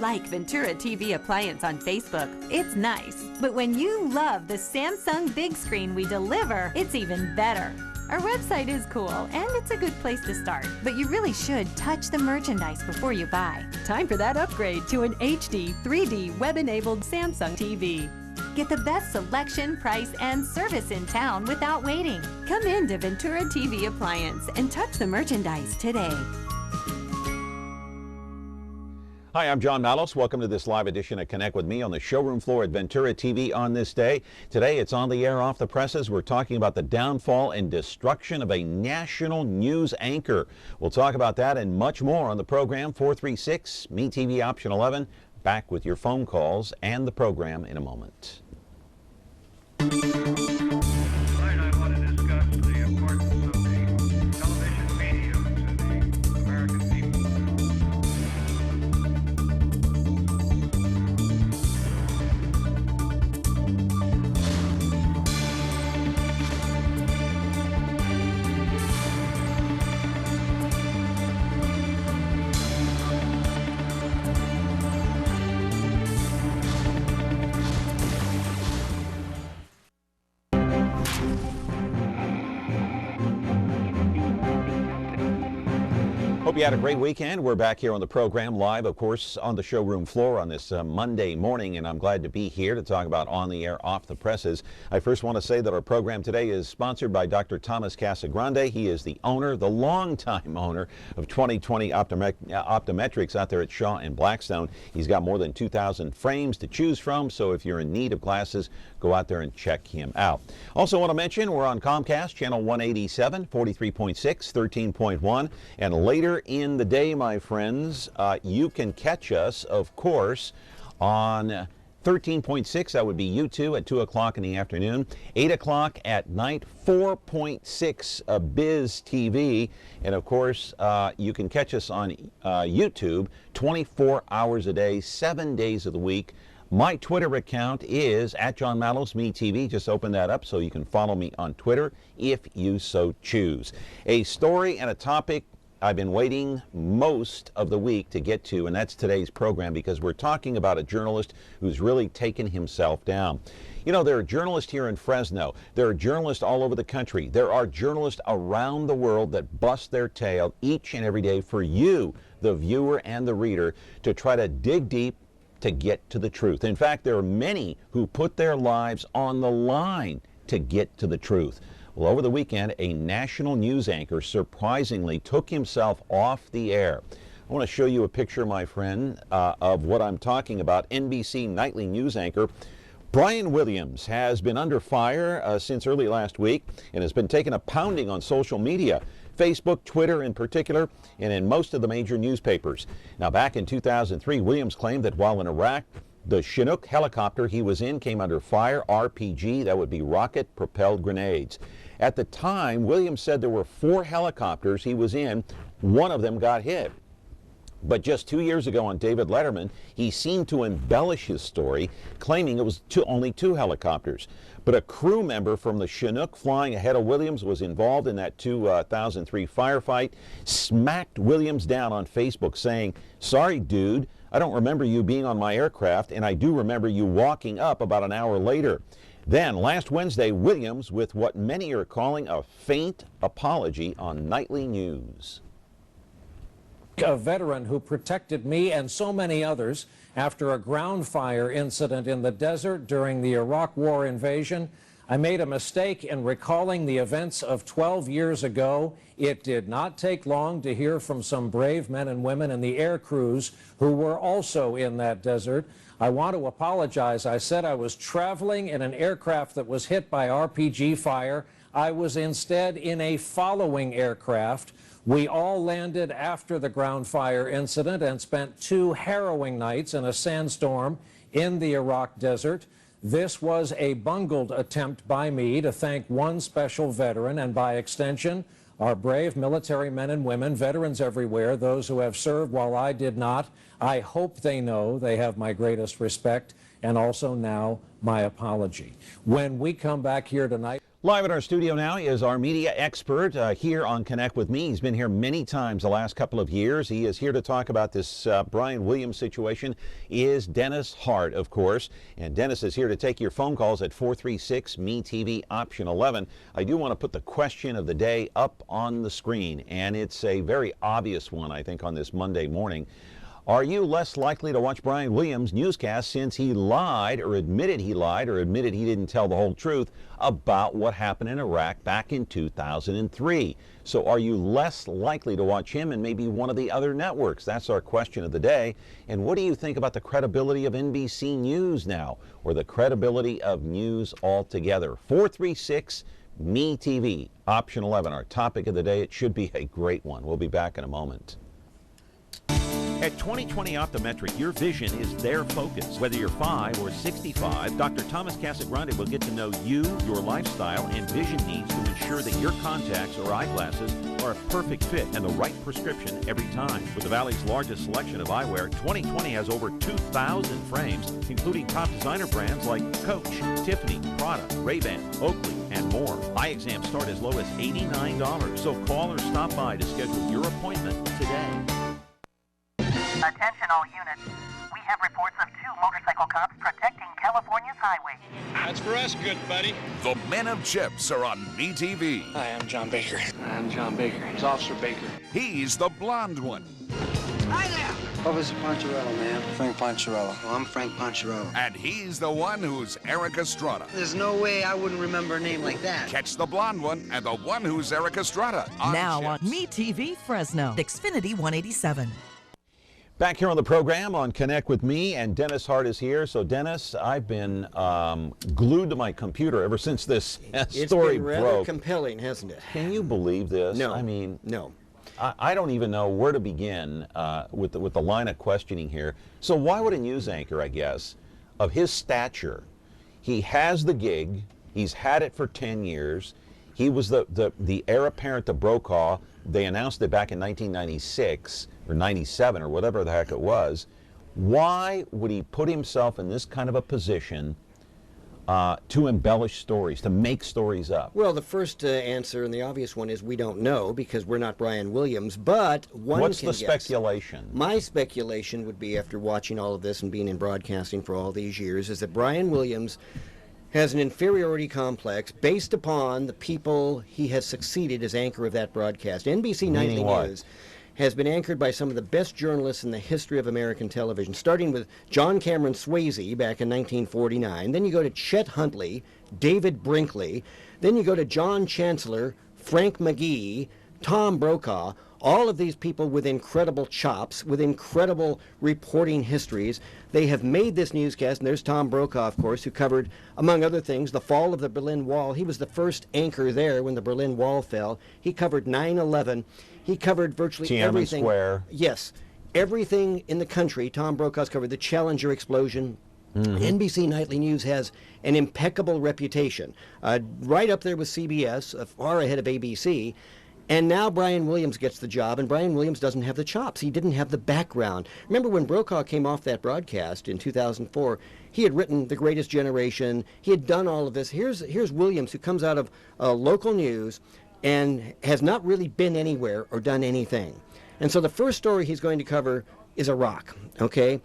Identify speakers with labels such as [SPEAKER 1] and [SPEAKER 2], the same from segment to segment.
[SPEAKER 1] like Ventura TV Appliance on Facebook, it's nice. But when you love the Samsung big screen we deliver, it's even better. Our website is cool, and it's a good place to start. But you really should touch the merchandise before you buy. Time for that upgrade to an HD 3D web-enabled Samsung TV. Get the best selection, price, and service in town without waiting. Come in to Ventura TV Appliance and touch the merchandise today.
[SPEAKER 2] Hi, I'm John Mallos. Welcome to this live edition of Connect with Me on the showroom floor at Ventura TV on this day. Today, it's on the air, off the presses. We're talking about the downfall and destruction of a national news anchor. We'll talk about that and much more on the program. 436-ME-TV option 11. Back with your phone calls and the program in a moment. Hope you had a great weekend. We're back here on the program live, of course, on the showroom floor on this Monday morning, and I'm glad to be here to talk about On the Air, Off the Presses. I first want to say that our program today is sponsored by Dr. Thomas Casagrande. He is the owner, the longtime owner of 2020 Optometrics out there at Shaw and Blackstone. He's got more than 2,000 frames to choose from, so if you're in need of glasses, go out there and check him out. Also want to mention we're on Comcast, channel 187, 43.6, 13.1, and later in the day, my friends, you can catch us, of course, on 13.6, that would be U2 at 2 o'clock in the afternoon, 8 o'clock at night, 4.6 Biz TV, and of course, you can catch us on YouTube 24 hours a day, 7 days of the week. My Twitter account is @JohnMallosMeTV. Just open that up so you can follow me on Twitter if you so choose. A story and a topic I've been waiting most of the week to get to, and that's today's program, because we're talking about a journalist who's really taken himself down. You know, there are journalists here in Fresno. There are journalists all over the country. There are journalists around the world that bust their tail each and every day for you, the viewer and the reader, to try to dig deep to get to the truth. In fact, there are many who put their lives on the line to get to the truth. Well, over the weekend, a national news anchor surprisingly took himself off the air. I want to show you a picture, my friend, of what I'm talking about. NBC nightly news anchor Brian Williams has been under fire since early last week and has been taking a pounding on social media. Facebook, Twitter in particular, and in most of the major newspapers. Now, back in 2003, Williams claimed that while in Iraq, the Chinook helicopter he was in came under fire, RPG, that would be rocket-propelled grenades. At the time, Williams said there were 4 helicopters he was in. One of them got hit. But just 2 years ago on David Letterman, he seemed to embellish his story, claiming it was only 2 helicopters. But a crew member from the Chinook flying ahead of Williams was involved in that 2003 firefight, smacked Williams down on Facebook saying, "Sorry, dude, I don't remember you being on my aircraft, and I do remember you walking up about an hour later." Then, last Wednesday, Williams, with what many are calling a faint apology on nightly news.
[SPEAKER 3] A veteran who protected me and so many others after a ground fire incident in the desert during the Iraq War invasion. I made a mistake in recalling the events of 12 years ago. It did not take long to hear from some brave men and women in the air crews who were also in that desert. I want to apologize. I said I was traveling in an aircraft that was hit by RPG fire. I was instead in a following aircraft. We all landed after the ground fire incident and spent 2 harrowing nights in a sandstorm in the Iraq desert. This was a bungled attempt by me to thank one special veteran, and by extension, our brave military men and women, veterans everywhere, those who have served while I did not. I hope they know they have my greatest respect, and also now my apology. When we come back here tonight...
[SPEAKER 2] Live in our studio now is our media expert here on Connect with Me. He's been here many times the last couple of years. He is here to talk about this Brian Williams situation. Is Dennis Hart, of course. And Dennis is here to take your phone calls at 436-ME-TV, option 11. I do want to put the question of the day up on the screen, and it's a very obvious one, I think, on this Monday morning. Are you less likely to watch Brian Williams' newscast since he lied or admitted he didn't tell the whole truth about what happened in Iraq back in 2003? So are you less likely to watch him and maybe one of the other networks? That's our question of the day. And what do you think about the credibility of NBC News now, or the credibility of news altogether? 436-ME-TV, option 11, our topic of the day. It should be a great one. We'll be back in a moment. At 20/20 Optometric, your vision is their focus. Whether you're 5 or 65, Dr. Thomas Casagrande will get to know you, your lifestyle, and vision needs to ensure that your contacts or eyeglasses are a perfect fit and the right prescription every time. With the Valley's largest selection of eyewear, 20/20 has over 2,000 frames, including top designer brands like Coach, Tiffany, Prada, Ray-Ban, Oakley, and more. Eye exams start as low as $89, so call or stop by to schedule your appointment today.
[SPEAKER 4] Attention all units. We have reports of 2 motorcycle cops protecting California's highway.
[SPEAKER 5] That's for us, good buddy.
[SPEAKER 6] The Men of Chips are on ME-TV.
[SPEAKER 5] Hi, I'm John Baker. I'm John Baker. It's Officer Baker.
[SPEAKER 6] He's the blonde one.
[SPEAKER 4] Hi there.
[SPEAKER 7] Officer Poncherello, man.
[SPEAKER 5] Frank Poncherello.
[SPEAKER 7] Oh, I'm Frank Poncherello.
[SPEAKER 6] And he's the one who's Eric Estrada.
[SPEAKER 7] There's no way I wouldn't remember a name like that.
[SPEAKER 6] Catch the blonde one and the one who's Eric Estrada on
[SPEAKER 8] Now on
[SPEAKER 6] Chips.
[SPEAKER 8] ME-TV Fresno, Xfinity 187.
[SPEAKER 2] Back here on the program on Connect with Me, and Dennis Hart is here. So, Dennis, I've been glued to my computer ever since this story
[SPEAKER 9] It's been rather
[SPEAKER 2] broke.
[SPEAKER 9] compelling, hasn't it?
[SPEAKER 2] Can you believe this?
[SPEAKER 9] No.
[SPEAKER 2] I mean,
[SPEAKER 9] no.
[SPEAKER 2] I don't even know where to begin with the line of questioning here. So, why would a news anchor, I guess, of his stature, he has the gig, he's had it for 10 years, he was the heir apparent to Brokaw. They announced it back in 1996 or 97 or whatever the heck it was. Why would he put himself in this kind of a position to embellish stories, to make stories up?
[SPEAKER 9] Well, the first answer and the obvious one is we don't know because we're not Brian Williams, but one
[SPEAKER 2] What's
[SPEAKER 9] can
[SPEAKER 2] the
[SPEAKER 9] guess.
[SPEAKER 2] speculation?
[SPEAKER 9] My speculation would be, after watching all of this and being in broadcasting for all these years, is that Brian Williams has an inferiority complex based upon the people he has succeeded as anchor of that broadcast. NBC Nightly
[SPEAKER 2] Meaning what?
[SPEAKER 9] News has been anchored by some of the best journalists in the history of American television, starting with John Cameron Swayze back in 1949. Then you go to Chet Huntley, David Brinkley. Then you go to John Chancellor, Frank McGee, Tom Brokaw. All of these people with incredible chops, with incredible reporting histories. They have made this newscast, and there's Tom Brokaw, of course, who covered, among other things, the fall of the Berlin Wall. He was the first anchor there when the Berlin Wall fell. He covered 9/11. He covered virtually
[SPEAKER 2] Tiananmen
[SPEAKER 9] everything.
[SPEAKER 2] Square.
[SPEAKER 9] Yes. Everything in the country, Tom Brokaw's covered. The Challenger explosion. NBC Nightly News has an impeccable reputation, right up there with CBS, far ahead of ABC. And now Brian Williams gets the job, and Brian Williams doesn't have the chops. He didn't have the background. Remember when Brokaw came off that broadcast in 2004, he had written The Greatest Generation. He had done all of this. Here's Williams, who comes out of local news and has not really been anywhere or done anything. And so the first story he's going to cover is Iraq, okay?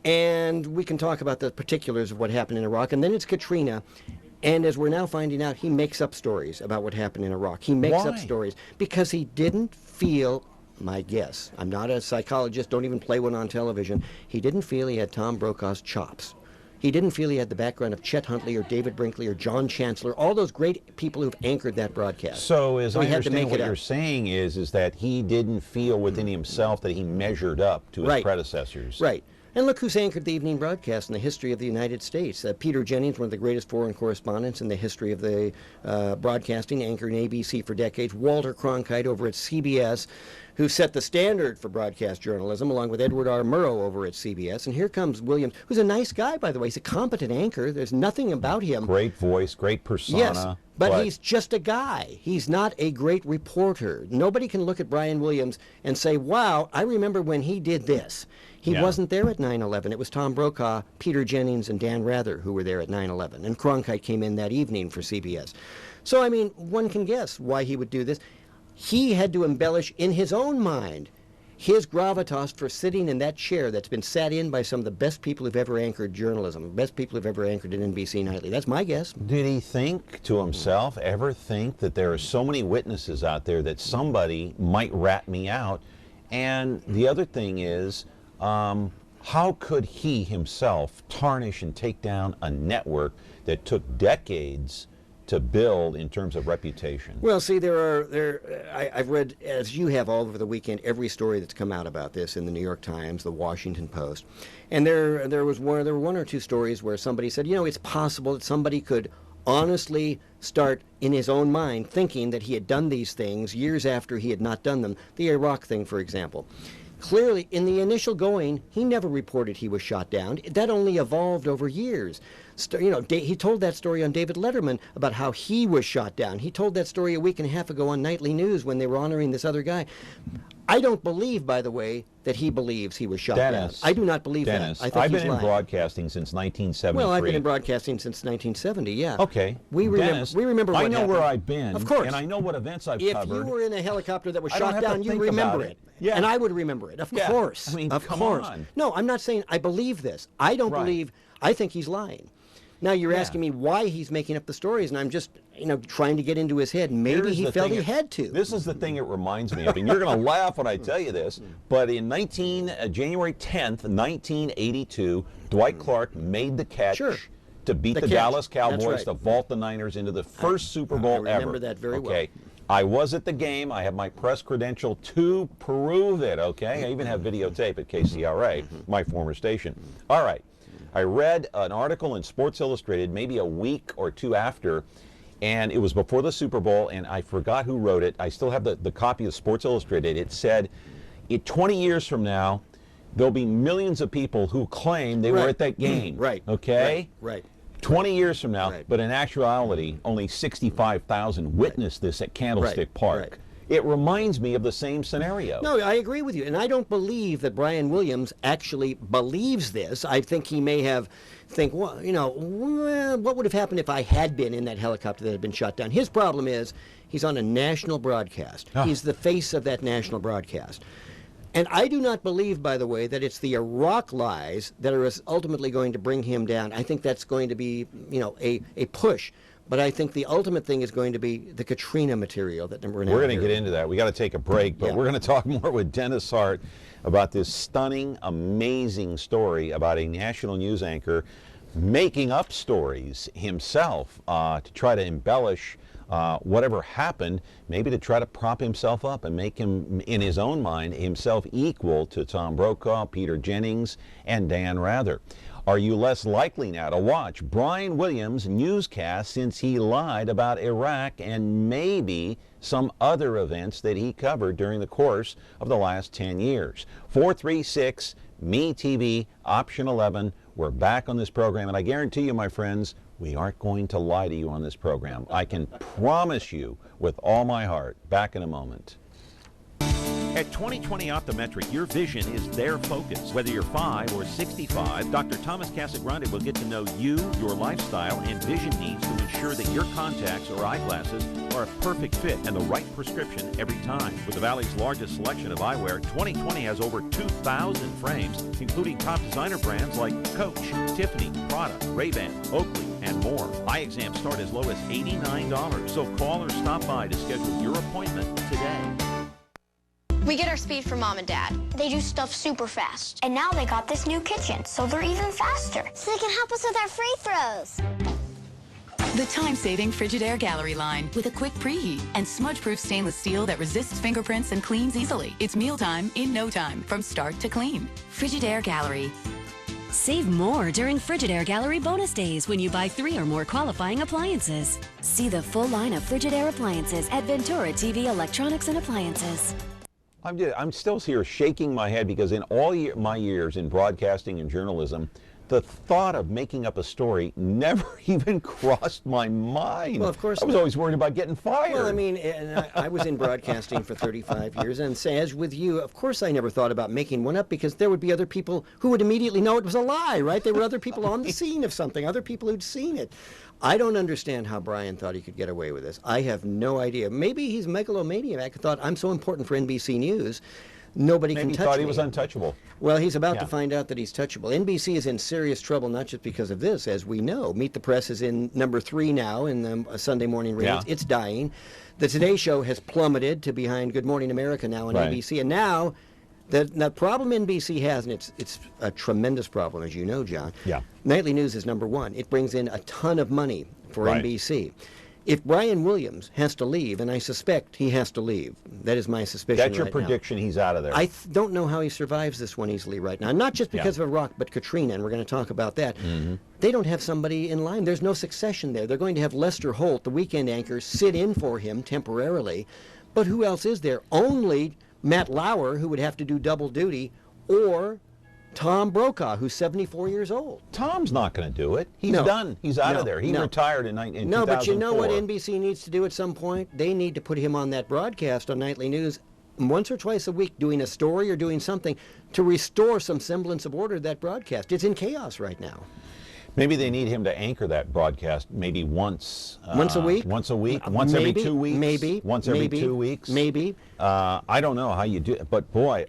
[SPEAKER 9] And we can talk about the particulars of what happened in Iraq. And then it's Katrina. And as we're now finding out, he makes up stories about what happened in Iraq. He makes up
[SPEAKER 2] Why?
[SPEAKER 9] stories because he didn't feel, my guess, I'm not a psychologist, don't even play one on television, he didn't feel he had Tom Brokaw's chops. He didn't feel he had the background of Chet Huntley or David Brinkley or John Chancellor, all those great people who've anchored that broadcast.
[SPEAKER 2] So, as I
[SPEAKER 9] he had to
[SPEAKER 2] understand
[SPEAKER 9] make
[SPEAKER 2] what
[SPEAKER 9] it
[SPEAKER 2] you're
[SPEAKER 9] up.
[SPEAKER 2] saying is that he didn't feel within himself that he measured up to his
[SPEAKER 9] Right.
[SPEAKER 2] predecessors.
[SPEAKER 9] Right. And look who's anchored the evening broadcast in the history of the United States. Peter Jennings, one of the greatest foreign correspondents in the history of the broadcasting, anchoring ABC for decades. Walter Cronkite over at CBS, who set the standard for broadcast journalism, along with Edward R. Murrow over at CBS. And here comes Williams, who's a nice guy, by the way. He's a competent anchor. There's nothing about him.
[SPEAKER 2] Great voice, great persona.
[SPEAKER 9] Yes, but he's just a guy. He's not a great reporter. Nobody can look at Brian Williams and say, wow, I remember when he did this. He wasn't there at 9/11. It was Tom Brokaw, Peter Jennings, and Dan Rather who were there at 9/11. And Cronkite came in that evening for CBS. So, I mean, one can guess why he would do this. He had to embellish in his own mind his gravitas for sitting in that chair that's been sat in by some of the best people who've ever anchored journalism, best people who've ever anchored at NBC Nightly. That's my guess.
[SPEAKER 2] Did he think to himself, ever think that there are so many witnesses out there that somebody might rat me out? And the other thing is, how could he himself tarnish and take down a network that took decades to build in terms of reputation?
[SPEAKER 9] Well, see, I've read, as you have all over the weekend, every story that's come out about this in the New York Times, the Washington Post, and there were one or two stories where somebody said, it's possible that somebody could honestly start in his own mind thinking that he had done these things years after he had not done them. The Iraq thing, for example. Clearly, in the initial going, he never reported he was shot down. That only evolved over years. He told that story on David Letterman about how he was shot down. He told that story a week and a half ago on Nightly News when they were honoring this other guy. I don't believe, by the way, that he believes he was shot down. I do not believe that. I think
[SPEAKER 2] I've been
[SPEAKER 9] he's
[SPEAKER 2] in broadcasting since 1973.
[SPEAKER 9] Well, I've been in broadcasting since 1970, yeah.
[SPEAKER 2] Okay.
[SPEAKER 9] We remember what
[SPEAKER 2] I know
[SPEAKER 9] happened.
[SPEAKER 2] where I've been.
[SPEAKER 9] Of course.
[SPEAKER 2] And I know what events I've
[SPEAKER 9] if
[SPEAKER 2] covered.
[SPEAKER 9] If you were in a helicopter that was
[SPEAKER 2] I don't
[SPEAKER 9] shot
[SPEAKER 2] have to
[SPEAKER 9] down, you
[SPEAKER 2] think
[SPEAKER 9] remember
[SPEAKER 2] about
[SPEAKER 9] it.
[SPEAKER 2] Yeah.
[SPEAKER 9] And I would remember it, of
[SPEAKER 2] Yeah.
[SPEAKER 9] course.
[SPEAKER 2] I mean,
[SPEAKER 9] of
[SPEAKER 2] come
[SPEAKER 9] course.
[SPEAKER 2] on.
[SPEAKER 9] No, I'm not saying I believe this. I don't believe, I think he's lying. Now, you're asking me why he's making up the stories, and I'm just, trying to get into his head. Maybe he felt he had to.
[SPEAKER 2] This is the thing it reminds me of, and you're going to laugh when I tell you this, but in January 10th, 1982, Dwight Clark made the catch to beat the Dallas Cowboys to vault the Niners into the first Super Bowl ever.
[SPEAKER 9] I remember that very well.
[SPEAKER 2] I was at the game. I have my press credential to prove it, okay? I even have videotape at KCRA, my former station. All right. I read an article in Sports Illustrated maybe a week or two after, and it was before the Super Bowl, and I forgot who wrote it. I still have the copy of Sports Illustrated. It said, 20 years from now, there'll be millions of people who claim they were at that game.
[SPEAKER 9] Right.
[SPEAKER 2] Okay?
[SPEAKER 9] Right.
[SPEAKER 2] 20 years from now, but in actuality, only 65,000 witnessed this at Candlestick Park.
[SPEAKER 9] Right.
[SPEAKER 2] It reminds me of the same scenario.
[SPEAKER 9] No, I agree with you. And I don't believe that Brian Williams actually believes this. I think he may have what would have happened if I had been in that helicopter that had been shot down? His problem is he's on a national broadcast. He's the face of that national broadcast. And I do not believe, by the way, that it's the Iraq lies that are ultimately going to bring him down. I think that's going to be, a push. But I think the ultimate thing is going to be the Katrina material that we're now
[SPEAKER 2] We're going to get into that. We got to take a break, but we're going to talk more with Dennis Hart about this stunning, amazing story about a national news anchor making up stories himself to try to embellish whatever happened, maybe to try to prop himself up and make him, in his own mind, himself equal to Tom Brokaw, Peter Jennings, and Dan Rather. Are you less likely now to watch Brian Williams' newscast since he lied about Iraq and maybe some other events that he covered during the course of the last 10 years? 436-ME-TV, option 11. We're back on this program, and I guarantee you, my friends, we aren't going to lie to you on this program. I can promise you with all my heart. Back in a moment. At 20/20 Optometric, your vision is their focus. Whether you're 5 or 65, Dr. Thomas Casagrande will get to know you, your lifestyle, and vision needs to ensure that your contacts or eyeglasses are a perfect fit and the right prescription every time. With the Valley's largest selection of eyewear, 20/20 has over 2,000 frames, including top designer brands like Coach, Tiffany, Prada, Ray-Ban, Oakley, and more. Eye exams start as low as $89, so call or stop by to schedule your appointment today.
[SPEAKER 10] We get our speed from Mom and Dad. They do stuff super fast. And now they got this new kitchen, so they're even faster. So they can help us with our free throws.
[SPEAKER 11] The time-saving Frigidaire Gallery line with a quick preheat and smudge-proof stainless steel that resists fingerprints and cleans easily. It's mealtime in no time, from start to clean. Frigidaire Gallery.
[SPEAKER 12] Save more during Frigidaire Gallery bonus days when you buy 3 or more qualifying appliances. See the full line of Frigidaire appliances at Ventura TV Electronics and Appliances.
[SPEAKER 2] I'm still here shaking my head because in all my years in broadcasting and journalism, the thought of making up a story never even crossed my mind.
[SPEAKER 9] Well, of course
[SPEAKER 2] I was always worried about getting fired.
[SPEAKER 9] Well, I mean, and I was in broadcasting for 35 years, and as with you, of course I never thought about making one up because there would be other people who would immediately know it was a lie, right? There were other people on the scene of something, other people who'd seen it. I don't understand how Brian thought he could get away with this. I have no idea. Maybe he's a megalomaniac and thought, I'm so important for NBC News, nobody can touch me.
[SPEAKER 2] Maybe he thought he was untouchable.
[SPEAKER 9] Well, he's about to find out that he's touchable. NBC is in serious trouble, not just because of this, as we know. Meet the Press is in number 3 now in the Sunday morning ratings.
[SPEAKER 2] Yeah.
[SPEAKER 9] It's dying. The Today Show has plummeted to behind Good Morning America now on NBC. And now, the problem NBC has, and it's a tremendous problem, as you know, John.
[SPEAKER 2] Yeah.
[SPEAKER 9] Nightly News is number 1. It brings in a ton of money for NBC. If Brian Williams has to leave, and I suspect he has to leave, that is my suspicion.
[SPEAKER 2] That's your
[SPEAKER 9] right
[SPEAKER 2] prediction,
[SPEAKER 9] now.
[SPEAKER 2] he's out of there.
[SPEAKER 9] I don't know how he survives this one easily right now. Not just because of Iraq, but Katrina, and we're going to talk about that. They don't have somebody in line. There's no succession there. They're going to have Lester Holt, the weekend anchor, sit in for him temporarily. But who else is there? Only Matt Lauer, who would have to do double duty, or Tom Brokaw, who's 74 years old.
[SPEAKER 2] Tom's not going to do it. He's done. He's out of there. He retired in 2004.
[SPEAKER 9] No, but you know what NBC needs to do at some point? They need to put him on that broadcast on Nightly News once or twice a week, doing a story or doing something to restore some semblance of order to that broadcast. It's in chaos right now.
[SPEAKER 2] Maybe they need him to anchor that broadcast maybe once.
[SPEAKER 9] Once a week?
[SPEAKER 2] Once a week? Once every 2 weeks?
[SPEAKER 9] Maybe.
[SPEAKER 2] Once every 2 weeks?
[SPEAKER 9] Maybe.
[SPEAKER 2] I don't know how you do it, but boy,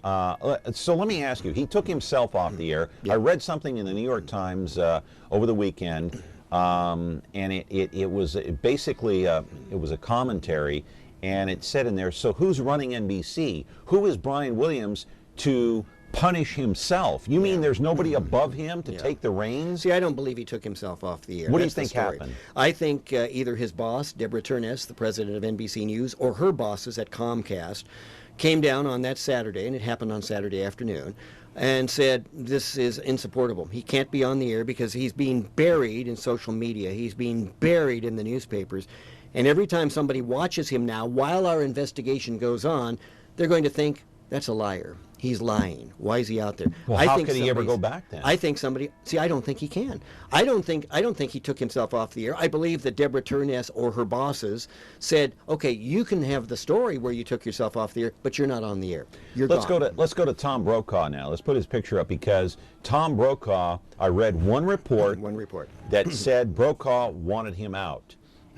[SPEAKER 2] so let me ask you, he took himself off the air. I read something in the New York Times over the weekend, and it was basically, it was a commentary, and it said in there, so who's running NBC? Who is Brian Williams to punish himself? You mean there's nobody above him to take the reins?
[SPEAKER 9] See, I don't believe he took himself off the air.
[SPEAKER 2] What do you think happened?
[SPEAKER 9] I think either his boss, Deborah Turness, the president of NBC News, or her bosses at Comcast came down on that Saturday, and it happened on Saturday afternoon, and said, this is insupportable. He can't be on the air because he's being buried in social media. He's being buried in the newspapers. And every time somebody watches him now, while our investigation goes on, they're going to think, that's a liar. He's lying. Why is he out there?
[SPEAKER 2] Well, how could he ever go back then?
[SPEAKER 9] I think somebody. See, I don't think he can. I don't think he took himself off the air. I believe that Deborah Turness or her bosses said, "Okay, you can have the story where you took yourself off the air, but you're not on the air. You're gone."
[SPEAKER 2] Let's go to Tom Brokaw now. Let's put his picture up because Tom Brokaw. I read one report that said Brokaw wanted him out,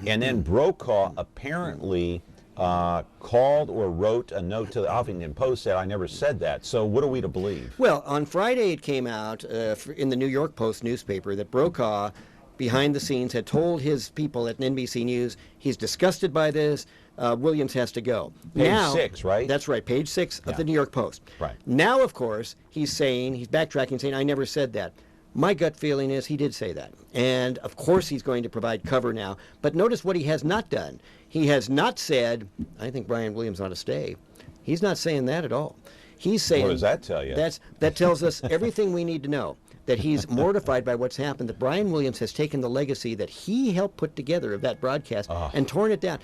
[SPEAKER 2] and then Brokaw apparently called or wrote a note to the Huffington Post said, I never said that. So what are we to believe?
[SPEAKER 9] Well, on Friday it came out in the New York Post newspaper that Brokaw, behind the scenes, had told his people at NBC News he's disgusted by this. Williams has to go.
[SPEAKER 2] Page 6, right?
[SPEAKER 9] That's right, page 6 of the New York Post.
[SPEAKER 2] Right.
[SPEAKER 9] Now, of course, he's backtracking, saying, I never said that. My gut feeling is he did say that. And, of course, he's going to provide cover now. But notice what he has not done. He has not said, I think Brian Williams ought to stay. He's not saying that at all. He's saying...
[SPEAKER 2] What does that tell you?
[SPEAKER 9] That tells us everything we need to know. That he's mortified by what's happened, that Brian Williams has taken the legacy that he helped put together of that broadcast and torn it down.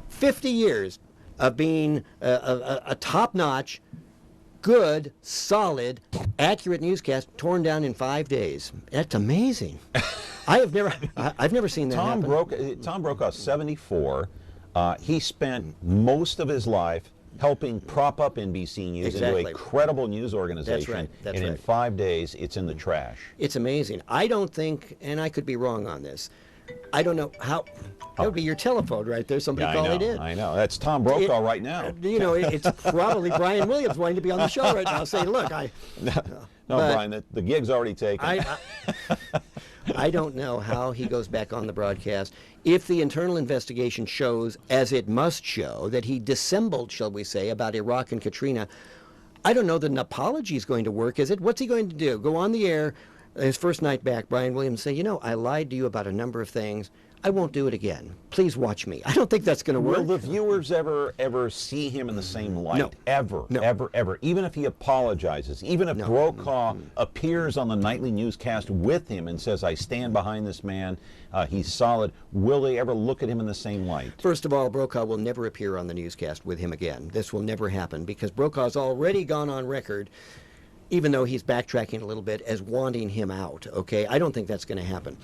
[SPEAKER 9] 50 years of being a top-notch, good, solid, accurate newscast torn down in 5 days. That's amazing. I've never seen that happen.
[SPEAKER 2] Tom Brokaw, 74. He spent most of his life helping prop up NBC News into a credible news organization.
[SPEAKER 9] That's
[SPEAKER 2] and in 5 days, it's in the trash.
[SPEAKER 9] It's amazing. I don't think, and I could be wrong on this, I don't know how. That would be your telephone right there. Somebody called it in.
[SPEAKER 2] I know. That's Tom Brokaw right now.
[SPEAKER 9] You know, it's probably Brian Williams wanting to be on the show right now, saying, "Look,
[SPEAKER 2] No, Brian, the gig's already taken."
[SPEAKER 9] I don't know how he goes back on the broadcast. If the internal investigation shows, as it must show, that he dissembled, shall we say, about Iraq and Katrina, I don't know that an apology is going to work, is it? What's he going to do? Go on the air, his first night back, Brian Williams, say, I lied to you about a number of things. I won't do it again. Please watch me. I don't think that's going to work.
[SPEAKER 2] Will the viewers ever see him in the same light?
[SPEAKER 9] No.
[SPEAKER 2] Ever. Even if he apologizes, even if Brokaw appears on the nightly newscast with him and says, I stand behind this man, he's solid, will they ever look at him in the same light?
[SPEAKER 9] First of all, Brokaw will never appear on the newscast with him again. This will never happen because Brokaw's already gone on record even though he's backtracking a little bit as wanting him out. Okay, I don't think that's going to happen.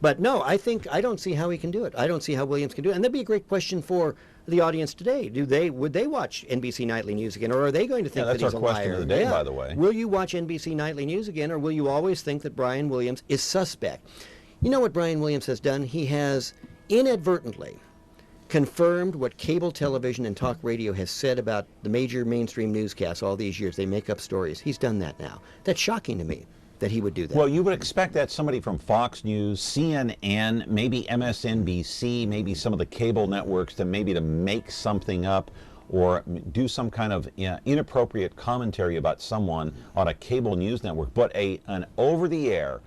[SPEAKER 9] But no, I don't see how he can do it. I don't see how Williams can do it. And that'd be a great question for the audience today. Would they watch NBC Nightly News again, or are they going to think that he's a liar?
[SPEAKER 2] That's our question of the day, by the way.
[SPEAKER 9] Will you watch NBC Nightly News again, or will you always think that Brian Williams is suspect? You know what Brian Williams has done? He has inadvertently confirmed what cable television and talk radio has said about the major mainstream newscasts all these years. They make up stories. He's done that now. That's shocking to me that he would do that.
[SPEAKER 2] Well, you would expect that somebody from Fox News, CNN, maybe MSNBC, maybe some of the cable networks to make something up or do some kind of inappropriate commentary about someone on a cable news network. But an over-the-air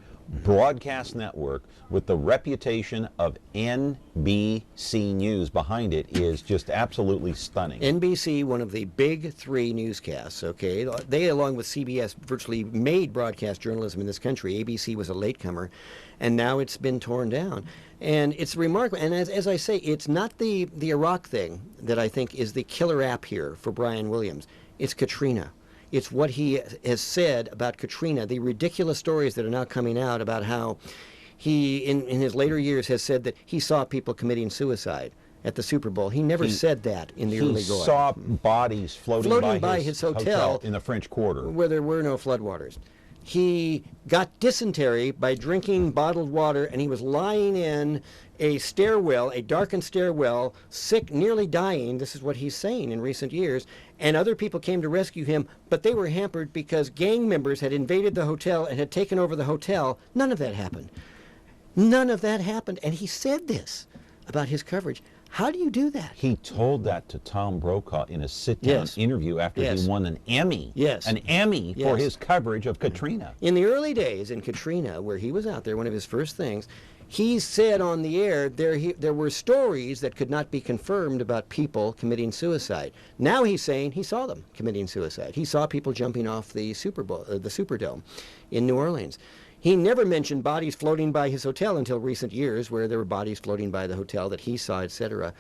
[SPEAKER 2] broadcast network with the reputation of NBC News behind it is just absolutely stunning.
[SPEAKER 9] NBC, one of the big three newscasts, okay? They, along with CBS, virtually made broadcast journalism in this country. ABC was a latecomer, and now it's been torn down. And it's remarkable. And as I say, it's not the Iraq thing that I think is the killer app here for Brian Williams. It's Katrina. It's what he has said about Katrina, the ridiculous stories that are now coming out about how he, in his later years, has said that he saw people committing suicide at the Super Bowl. He never said that in the early going.
[SPEAKER 2] He saw bodies floating by his hotel in the French Quarter,
[SPEAKER 9] where there were no floodwaters. He got dysentery by drinking bottled water, and he was lying in a stairwell, a darkened stairwell, sick, nearly dying. This is what he's saying in recent years. And other people came to rescue him, but they were hampered because gang members had invaded the hotel and had taken over the hotel. None of that happened. None of that happened. And he said this about his coverage. How do you do that?
[SPEAKER 2] He told that to Tom Brokaw in a sit-down interview after he won an Emmy. An Emmy for his coverage of Katrina.
[SPEAKER 9] In the early days in Katrina, where he was out there, one of his first things, he said on the air there were stories that could not be confirmed about people committing suicide. Now he's saying he saw them committing suicide. He saw people jumping off the Superdome in New Orleans. He never mentioned bodies floating by his hotel until recent years, where there were bodies floating by the hotel that he saw, etc.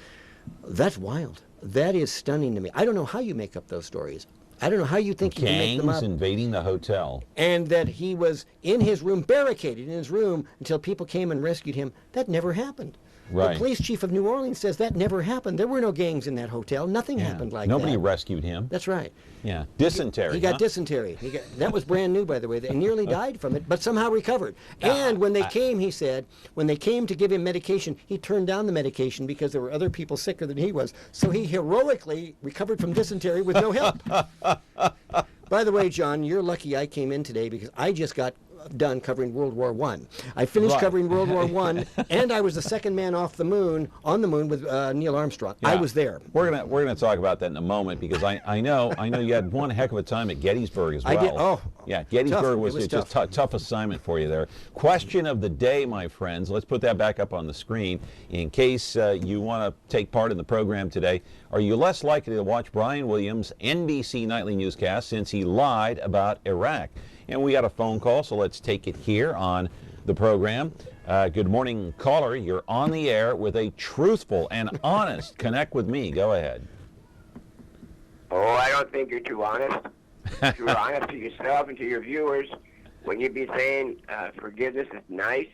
[SPEAKER 9] That's wild. That is stunning to me. I don't know how you make up those stories. I don't know how you think you can make them up.
[SPEAKER 2] Gangs invading the hotel.
[SPEAKER 9] And that he was in his room, barricaded in his room, until people came and rescued him. That never happened.
[SPEAKER 2] Right.
[SPEAKER 9] The police chief of New Orleans says that never happened. There were no gangs in that hotel. Nothing happened like that.
[SPEAKER 2] Nobody rescued him.
[SPEAKER 9] That's right.
[SPEAKER 2] Yeah. Dysentery.
[SPEAKER 9] He got dysentery. That was brand new, by the way. They nearly died from it, but somehow recovered. And when they came, he said, when they came to give him medication, he turned down the medication because there were other people sicker than he was. So he heroically recovered from dysentery with no help. By the way, John, you're lucky I came in today because I just got done covering World War I. I finished covering World War I, and I was the second man on the moon with Neil Armstrong. Yeah. I was there.
[SPEAKER 2] We're gonna talk about that in a moment because I know you had one heck of a time at Gettysburg as well.
[SPEAKER 9] I did. Oh,
[SPEAKER 2] yeah, Gettysburg was just tough assignment for you there. Question of the day, my friends. Let's put that back up on the screen in case you want to take part in the program today. Are you less likely to watch Brian Williams' NBC Nightly Newscast since he lied about Iraq? And we got a phone call, so let's take it here on the program. Good morning, caller. You're on the air with a truthful and honest connect with me. Go ahead.
[SPEAKER 13] Oh, I don't think you're too honest. You're honest to yourself and to your viewers. When you be saying forgiveness is nice,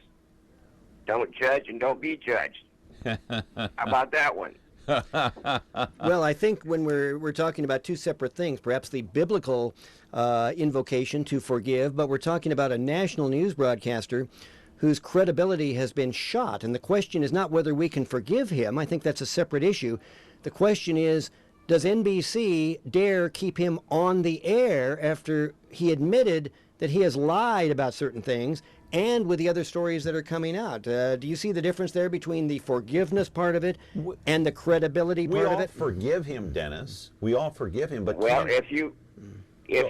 [SPEAKER 13] don't judge and don't be judged. How about that one?
[SPEAKER 9] Well, I think when we're talking about two separate things, perhaps the biblical invocation to forgive, but we're talking about a national news broadcaster whose credibility has been shot. And the question is not whether we can forgive him. I think that's a separate issue. The question is, does NBC dare keep him on the air after he admitted that he has lied about certain things and with the other stories that are coming out? Do you see the difference there between the forgiveness part of it and the credibility part of it?
[SPEAKER 2] We all forgive him, Dennis. We all forgive him, but
[SPEAKER 13] well, if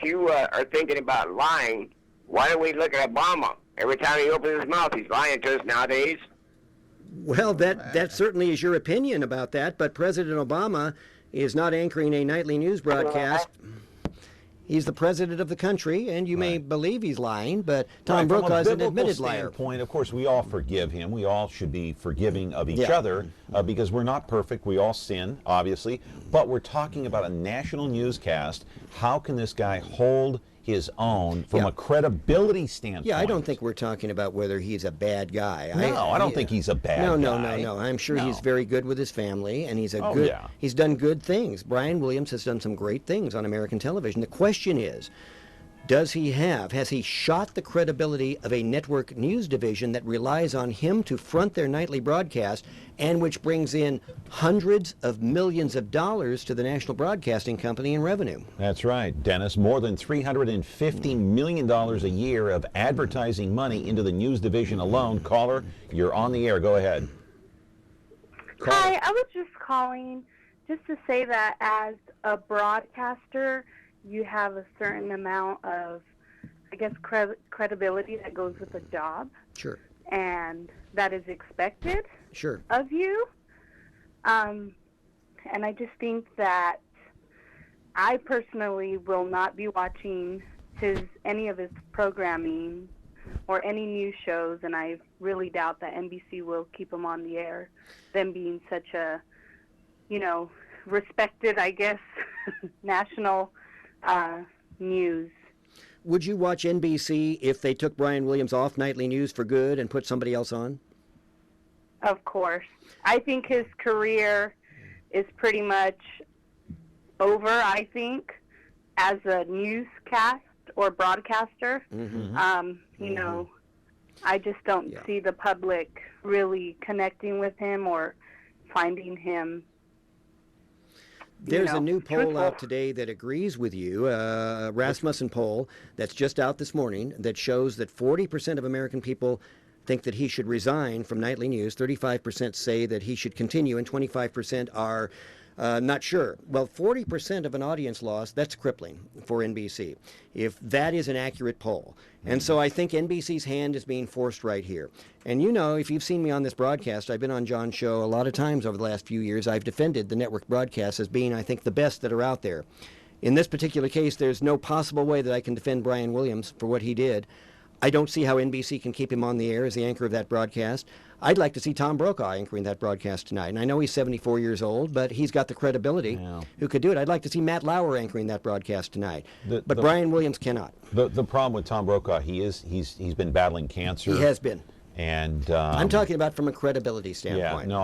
[SPEAKER 13] you are thinking about lying, why don't we look at Obama? Every time he opens his mouth, he's lying to us nowadays.
[SPEAKER 9] Well, that certainly is your opinion about that, but President Obama is not anchoring a nightly news broadcast. He's the president of the country, and you may believe he's lying, but Tom Brokaw is an admitted liar.
[SPEAKER 2] Of course, we all forgive him. We all should be forgiving of each other because we're not perfect. We all sin, obviously, but we're talking about a national newscast. How can this guy hold his own from a credibility standpoint.
[SPEAKER 9] Yeah, I don't think we're talking about whether he's a bad guy.
[SPEAKER 2] No, I don't think he's a bad guy.
[SPEAKER 9] No. I'm sure he's very good with his family, and he's
[SPEAKER 2] yeah.
[SPEAKER 9] He's done good things. Brian Williams has done some great things on American television. The question is, has he shot the credibility of a network news division that relies on him to front their nightly broadcast and which brings in hundreds of millions of dollars to the National Broadcasting Company in revenue?
[SPEAKER 2] That's right, Dennis. More than $350 million a year of advertising money into the news division alone. Caller, you're on the air. Go ahead.
[SPEAKER 14] Hi, I was just calling just to say that as a broadcaster, you have a certain amount of, I guess, credibility that goes with the job.
[SPEAKER 9] Sure.
[SPEAKER 14] And that is expected
[SPEAKER 9] sure.
[SPEAKER 14] of you. And I just think that I personally will not be watching any of his programming or any news shows, and I really doubt that NBC will keep him on the air, them being such a, respected, I guess, national news.
[SPEAKER 9] Would you watch NBC if they took Brian Williams off nightly news for good and put somebody else on?
[SPEAKER 14] Of course. I think his career is pretty much over, I think, as a newscast or broadcaster.
[SPEAKER 9] Mm-hmm.
[SPEAKER 14] I just don't see the public really connecting with him or finding him.
[SPEAKER 9] There's a new poll
[SPEAKER 14] truthful.
[SPEAKER 9] out today that agrees with you, Rasmussen poll, that's just out this morning, that shows that 40% of American people think that he should resign from nightly news, 35% say that he should continue, and 25% are not sure. Well, 40% of an audience loss, that's crippling for NBC, if that is an accurate poll. And so I think NBC's hand is being forced right here. And if you've seen me on this broadcast, I've been on John's show a lot of times over the last few years. I've defended the network broadcasts as being, I think, the best that are out there. In this particular case, there's no possible way that I can defend Brian Williams for what he did. I don't see how NBC can keep him on the air as the anchor of that broadcast. I'd like to see Tom Brokaw anchoring that broadcast tonight. And I know he's 74 years old, but he's got the credibility who could do it. I'd like to see Matt Lauer anchoring that broadcast tonight. But Brian Williams cannot.
[SPEAKER 2] The problem with Tom Brokaw, he's been battling cancer.
[SPEAKER 9] He has been.
[SPEAKER 2] And
[SPEAKER 9] I'm talking about from a credibility standpoint.
[SPEAKER 2] Yeah, no,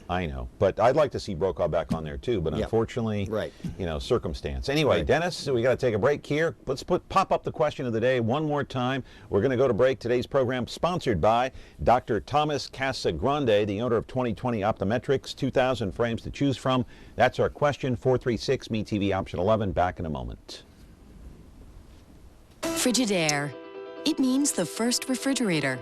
[SPEAKER 2] I know. But I'd like to see Brokaw back on there too. But unfortunately, circumstance. Anyway, Dennis, we got to take a break here. Let's pop up the question of the day one more time. We're going to go to break. Today's program sponsored by Dr. Thomas Casagrande, the owner of 2020 Optometrics, 2,000 frames to choose from. That's our question. 436 MeTV option 11. Back in a moment.
[SPEAKER 11] Frigidaire. It means the first refrigerator.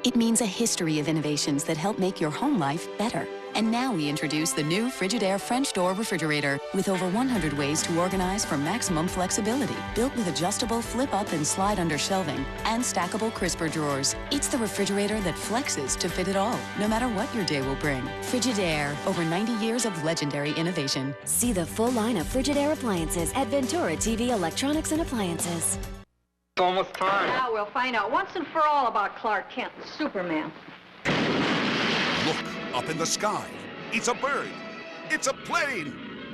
[SPEAKER 11] It means a history of innovations that help make your home life better. And now we introduce the new Frigidaire French door refrigerator with over 100 ways to organize for maximum flexibility. Built with adjustable flip-up and slide under shelving and stackable crisper drawers. It's the refrigerator that flexes to fit it all, no matter what your day will bring. Frigidaire, over 90 years of legendary innovation.
[SPEAKER 12] See the full line of Frigidaire appliances at Ventura TV Electronics and Appliances.
[SPEAKER 15] It's almost time.
[SPEAKER 16] Now we'll find out once and for all about Clark Kent, Superman.
[SPEAKER 6] Look up in the sky. It's a bird. It's a plane.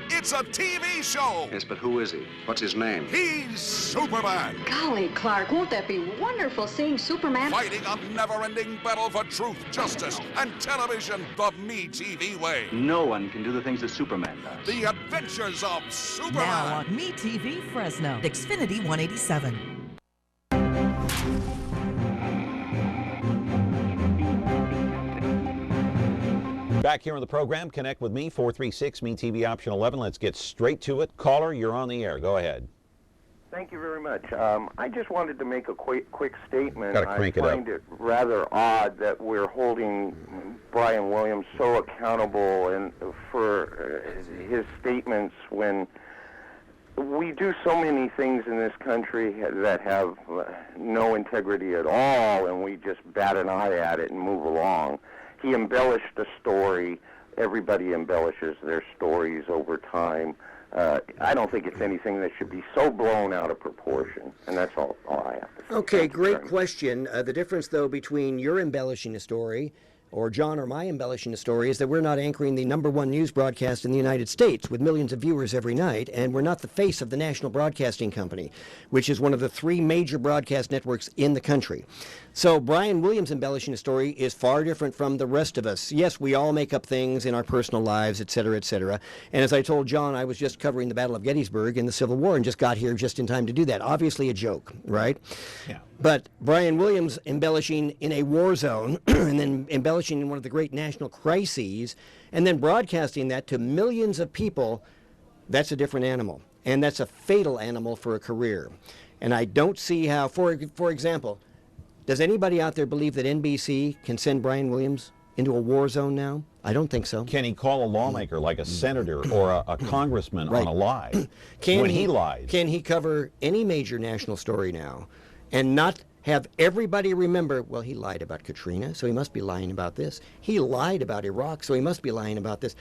[SPEAKER 6] It's a TV show.
[SPEAKER 5] Yes, but who is he? What's his name?
[SPEAKER 6] He's Superman.
[SPEAKER 16] Golly, Clark, won't that be wonderful seeing Superman?
[SPEAKER 6] Fighting a never-ending battle for truth, justice, and television the MeTV way.
[SPEAKER 5] No one can do the things that Superman does.
[SPEAKER 6] The adventures of Superman.
[SPEAKER 8] Now on MeTV Fresno, Xfinity 187.
[SPEAKER 2] Back here on the program, connect with me, 436 MeTV option 11. Let's get straight to it. Caller, you're on the air. Go ahead.
[SPEAKER 17] Thank you very much. I just wanted to make a quick statement.
[SPEAKER 2] Gotta crank it up.
[SPEAKER 17] I find it rather odd that we're holding Brian Williams so accountable and for his statements when we do so many things in this country that have no integrity at all, and we just bat an eye at it and move along. He embellished a story. Everybody embellishes their stories over time. I don't think it's anything that should be so blown out of proportion, and that's all I have to say.
[SPEAKER 9] Okay, great question. The difference, though, between your embellishing a story or John or my embellishing the story, is that we're not anchoring the #1 news broadcast in the United States with millions of viewers every night, and we're not the face of the National Broadcasting Company, which is one of the 3 major broadcast networks in the country. So Brian Williams embellishing the story is far different from the rest of us. Yes, we all make up things in our personal lives, et cetera, et cetera. And as I told John, I was just covering the Battle of Gettysburg in the Civil War and just got here just in time to do that. Obviously a joke, right?
[SPEAKER 2] Yeah.
[SPEAKER 9] But Brian Williams embellishing in a war zone and then embellishing in one of the great national crises and then broadcasting that to millions of people, that's a different animal. And that's a fatal animal for a career. And I don't see how, for example, does anybody out there believe that NBC can send Brian Williams into a war zone now? I don't think so.
[SPEAKER 2] Can he call a lawmaker like a senator or a congressman on a lie when he lies?
[SPEAKER 9] Can he cover any major national story now and not have everybody remember, well, he lied about Katrina, so he must be lying about this. He lied about Iraq, so he must be lying about this.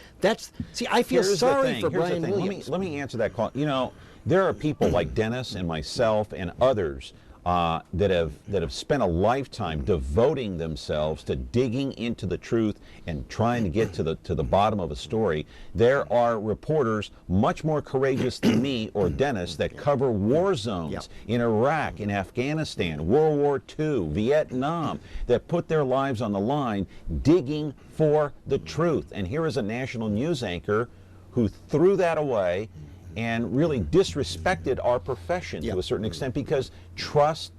[SPEAKER 9] See, I feel sorry for Brian Williams.
[SPEAKER 2] Let me answer that call. You know, there are people like Dennis and myself and others that have spent a lifetime devoting themselves to digging into the truth and trying to get to the bottom of a story. There are reporters much more courageous than me or Dennis that cover war zones in Iraq, in Afghanistan, World War II, Vietnam, that put their lives on the line digging for the truth. And here is a national news anchor who threw that away and really disrespected our profession to a certain extent, because trust.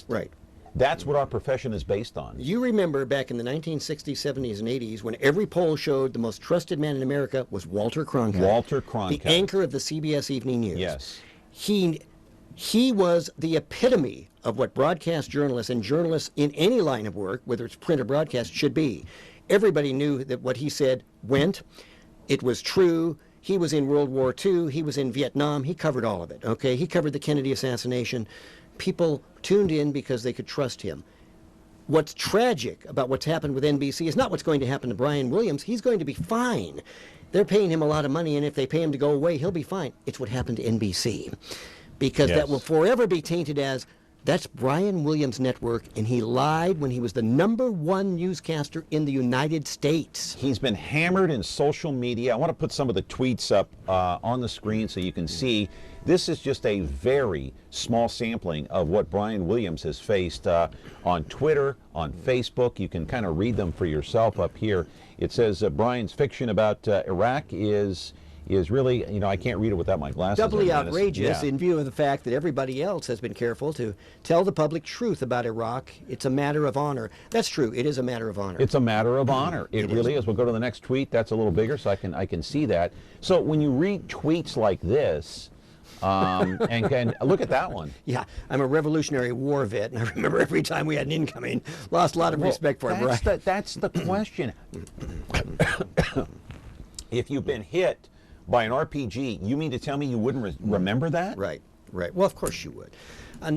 [SPEAKER 9] Right.
[SPEAKER 2] That's what our profession is based on.
[SPEAKER 9] You remember back in the 1960s, 70s, and 80s when every poll showed the most trusted man in America was Walter Cronkite.
[SPEAKER 2] Walter Cronkite.
[SPEAKER 9] The anchor of the CBS Evening News.
[SPEAKER 2] Yes.
[SPEAKER 9] He was the epitome of what broadcast journalists and journalists in any line of work, whether it's print or broadcast, should be. Everybody knew that what he said went. It was true. He was in World War II. He was in Vietnam. He covered all of it, okay? He covered the Kennedy assassination. People tuned in because they could trust him. What's tragic about what's happened with NBC is not what's going to happen to Brian Williams. He's going to be fine. They're paying him a lot of money, and if they pay him to go away, he'll be fine. It's what happened to NBC. Because that will forever be tainted as, that's Brian Williams' network, and he lied when he was the #1 newscaster in the United States.
[SPEAKER 2] He's been hammered in social media. I want to put some of the tweets up on the screen so you can see. This is just a very small sampling of what Brian Williams has faced on Twitter, on Facebook. You can kind of read them for yourself up here. It says Brian's fiction about Iraq is really, you know, I can't read it without my glasses.
[SPEAKER 9] Doubly outrageous in view of the fact that everybody else has been careful to tell the public truth about Iraq. It's a matter of honor. That's true. It is a matter of honor.
[SPEAKER 2] It's a matter of honor. It really is. We'll go to the next tweet. That's a little bigger, so I can see that. So when you read tweets like this, and look at that one.
[SPEAKER 9] Yeah, I'm a Revolutionary War vet, and I remember every time we had an incoming, lost a lot of respect for him. Right?
[SPEAKER 2] That's the question. If you've been hit by an RPG, you mean to tell me you wouldn't remember that?
[SPEAKER 9] Right. Well, of course you would.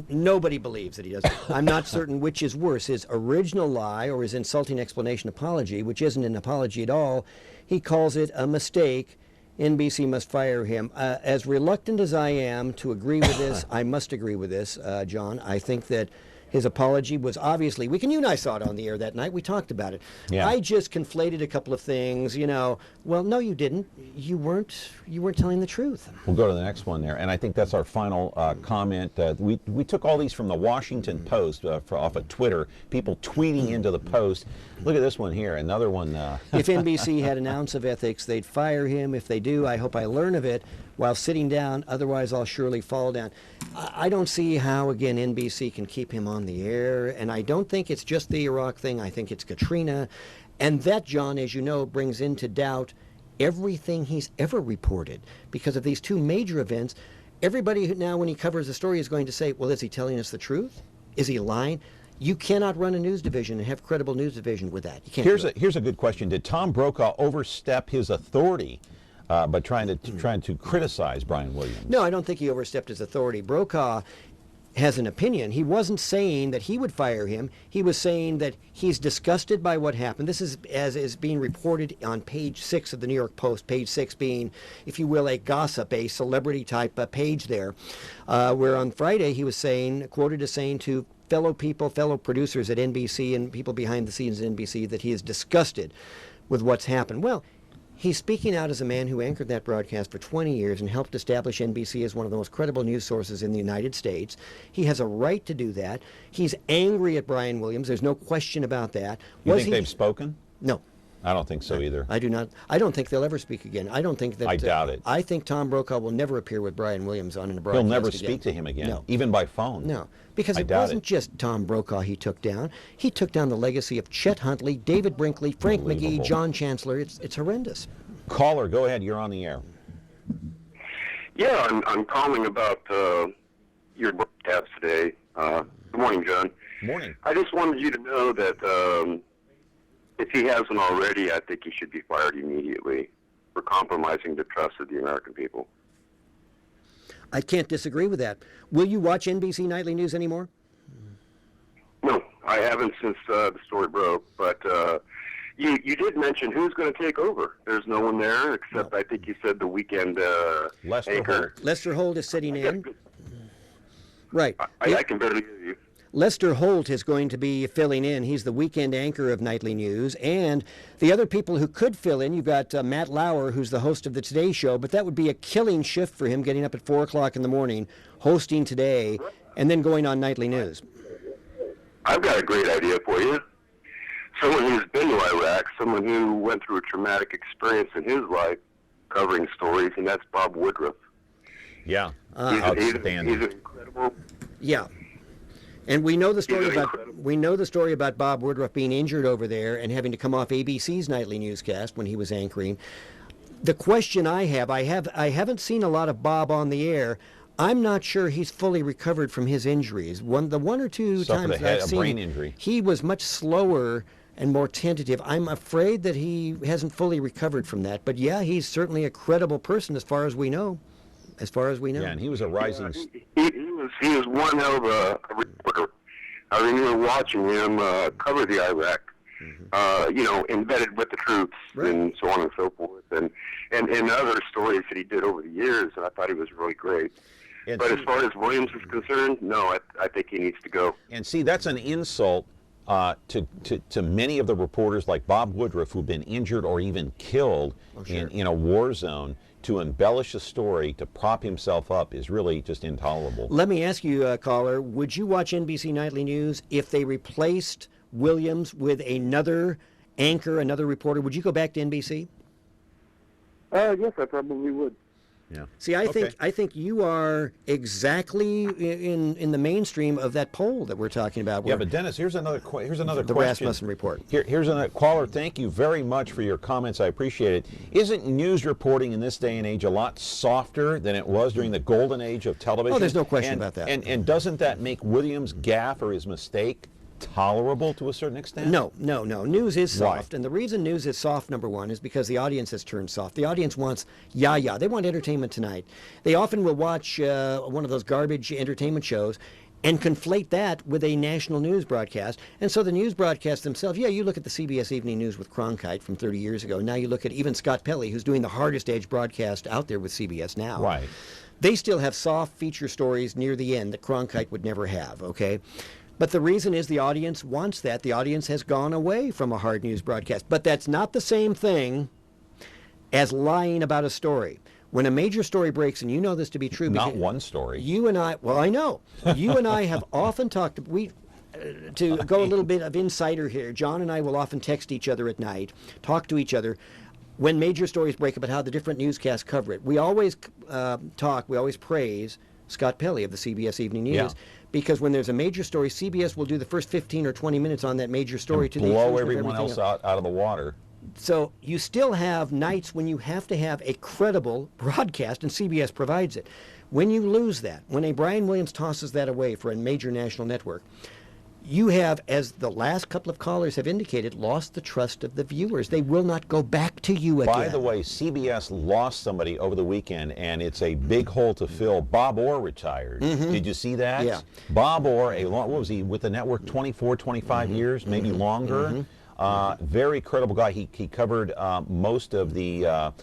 [SPEAKER 9] Nobody believes that he does. I'm not certain which is worse, his original lie or his insulting explanation apology, which isn't an apology at all. He calls it a mistake. NBC must fire him. As reluctant as I am to agree with this, I must agree with this, John. I think that his apology was obviously weak, and you and I saw it on the air that night. We talked about it.
[SPEAKER 2] Yeah.
[SPEAKER 9] I just conflated a couple of things, you know. Well, no, you didn't. You weren't telling the truth.
[SPEAKER 2] We'll go to the next one there, and I think that's our final comment. We took all these from the Washington Post off of Twitter. People tweeting into the Post. Look at this one here. Another one.
[SPEAKER 9] If NBC had an ounce of ethics, they'd fire him. If they do, I hope I learn of it while sitting down. Otherwise, I'll surely fall down. I don't see how, again, NBC can keep him on the air. And I don't think it's just the Iraq thing. I think it's Katrina. And that, John, as you know, brings into doubt everything he's ever reported. Because of these two major events, everybody now, when he covers the story, is going to say, well, is he telling us the truth? Is he lying? You cannot run a news division and have credible news division with that. You can't.
[SPEAKER 2] Here's a good question. Did Tom Brokaw overstep his authority by trying to criticize Brian Williams?
[SPEAKER 9] No, I don't think he overstepped his authority. Brokaw has an opinion. He wasn't saying that he would fire him. He was saying that he's disgusted by what happened. This is as is being reported on page 6 of the New York Post, page 6 being, if you will, a gossip, a celebrity type page there, where on Friday he was saying, quoted as saying to fellow people, fellow producers at NBC and people behind the scenes at NBC that he is disgusted with what's happened. Well, he's speaking out as a man who anchored that broadcast for 20 years and helped establish NBC as one of the most credible news sources in the United States. He has a right to do that. He's angry at Brian Williams. There's no question about that.
[SPEAKER 2] You think they've spoken?
[SPEAKER 9] No.
[SPEAKER 2] I don't think so either.
[SPEAKER 9] I do not. I don't think they'll ever speak again. I don't think that.
[SPEAKER 2] I doubt it.
[SPEAKER 9] I think Tom Brokaw will never appear with Brian Williams on a broadcast.
[SPEAKER 2] He'll never
[SPEAKER 9] again.
[SPEAKER 2] speak to him again,
[SPEAKER 9] no.
[SPEAKER 2] even by phone.
[SPEAKER 9] No, because
[SPEAKER 2] I
[SPEAKER 9] it
[SPEAKER 2] doubt
[SPEAKER 9] wasn't just Tom Brokaw he took down. He took down the legacy of Chet Huntley, David Brinkley, Frank McGee, John Chancellor. It's horrendous.
[SPEAKER 2] Caller, go ahead. You're on the air.
[SPEAKER 18] Yeah, I'm calling about your broadcast today. Good morning, John.
[SPEAKER 2] Morning.
[SPEAKER 18] I just wanted you to know that if he hasn't already, I think he should be fired immediately for compromising the trust of the American people.
[SPEAKER 9] I can't disagree with that. Will you watch NBC Nightly News anymore?
[SPEAKER 18] No, I haven't since the story broke, but you did mention who's going to take over. There's no one there except I think you said the weekend anchor.
[SPEAKER 9] Lester Holt is sitting in. Right.
[SPEAKER 18] I can barely hear you.
[SPEAKER 9] Lester Holt is going to be filling in. He's the weekend anchor of Nightly News. And the other people who could fill in, you've got Matt Lauer, who's the host of the Today Show, but that would be a killing shift for him, getting up at 4 o'clock in the morning, hosting Today, and then going on Nightly News.
[SPEAKER 18] I've got a great idea for you. Someone who's been to Iraq, someone who went through a traumatic experience in his life covering stories, and that's Bob Woodruff.
[SPEAKER 2] Yeah,
[SPEAKER 18] outstanding. He's incredible.
[SPEAKER 9] Yeah. And we know the story about Bob Woodruff being injured over there and having to come off ABC's nightly newscast when he was anchoring. The question I haven't seen a lot of Bob on the air. I'm not sure he's fully recovered from his injuries. The one or two times that I've seen,
[SPEAKER 2] brain injury.
[SPEAKER 9] He was much slower and more tentative. I'm afraid that he hasn't fully recovered from that. But yeah, he's certainly a credible person as far as we know. Yeah,
[SPEAKER 2] and he was a rising.
[SPEAKER 18] He was one hell of a reporter. I remember watching him cover the Iraq, embedded with the troops and so on and so forth, and other stories that he did over the years. And I thought he was really great. But as far as Williams is concerned, no, I think he needs to go.
[SPEAKER 2] And see, that's an insult to many of the reporters like Bob Woodruff who've been injured or even killed in a war zone. To embellish a story, to prop himself up, is really just intolerable.
[SPEAKER 9] Let me ask you, caller, would you watch NBC Nightly News if they replaced Williams with another anchor, another reporter? Would you go back to NBC?
[SPEAKER 18] Yes, I probably would.
[SPEAKER 2] Yeah.
[SPEAKER 9] See, I think you are exactly in the mainstream of that poll that we're talking about.
[SPEAKER 2] Yeah, but Dennis, here's another question.
[SPEAKER 9] The Rasmussen report.
[SPEAKER 2] Here's another caller. Thank you very much for your comments. I appreciate it. Isn't news reporting in this day and age a lot softer than it was during the golden age of television?
[SPEAKER 9] Oh, there's no question about that.
[SPEAKER 2] And doesn't that make Williams' gaffe or his mistake tolerable to a certain extent?
[SPEAKER 9] No. News is soft.
[SPEAKER 2] Why?
[SPEAKER 9] And the reason news is soft, number one, is because the audience has turned soft. The audience wants yah-yah. They want entertainment tonight. They often will watch one of those garbage entertainment shows and conflate that with a national news broadcast. And so the news broadcasts themselves, you look at the CBS Evening News with Cronkite from 30 years ago. Now you look at even Scott Pelley, who's doing the hardest edge broadcast out there with CBS now.
[SPEAKER 2] Right.
[SPEAKER 9] They still have soft feature stories near the end that Cronkite would never have, okay? But the reason is the audience wants that. The audience has gone away from a hard news broadcast. But that's not the same thing as lying about a story. When a major story breaks, and you know this to be true.
[SPEAKER 2] Not one story.
[SPEAKER 9] You and I, well, I know. You and I have often talked, to go a little bit of insider here, John and I will often text each other at night, talk to each other when major stories break about how the different newscasts cover it. We always we always praise Scott Pelley of the CBS Evening News.
[SPEAKER 2] Yeah.
[SPEAKER 9] Because when there's a major story, CBS will do the first 15 or 20 minutes on that major story
[SPEAKER 2] and
[SPEAKER 9] to
[SPEAKER 2] blow everyone else out of the water.
[SPEAKER 9] So you still have nights when you have to have a credible broadcast, and CBS provides it. When you lose that, when a Brian Williams tosses that away for a major national network, you have, as the last couple of callers have indicated, lost the trust of the viewers. They will not go back to you again.
[SPEAKER 2] By the way, CBS lost somebody over the weekend, and it's a big hole to fill. Bob Orr retired.
[SPEAKER 9] Mm-hmm.
[SPEAKER 2] Did you see that?
[SPEAKER 9] Yeah.
[SPEAKER 2] Bob Orr, what was he, with the network 24, 25 years, maybe longer? Very credible guy. He covered most of the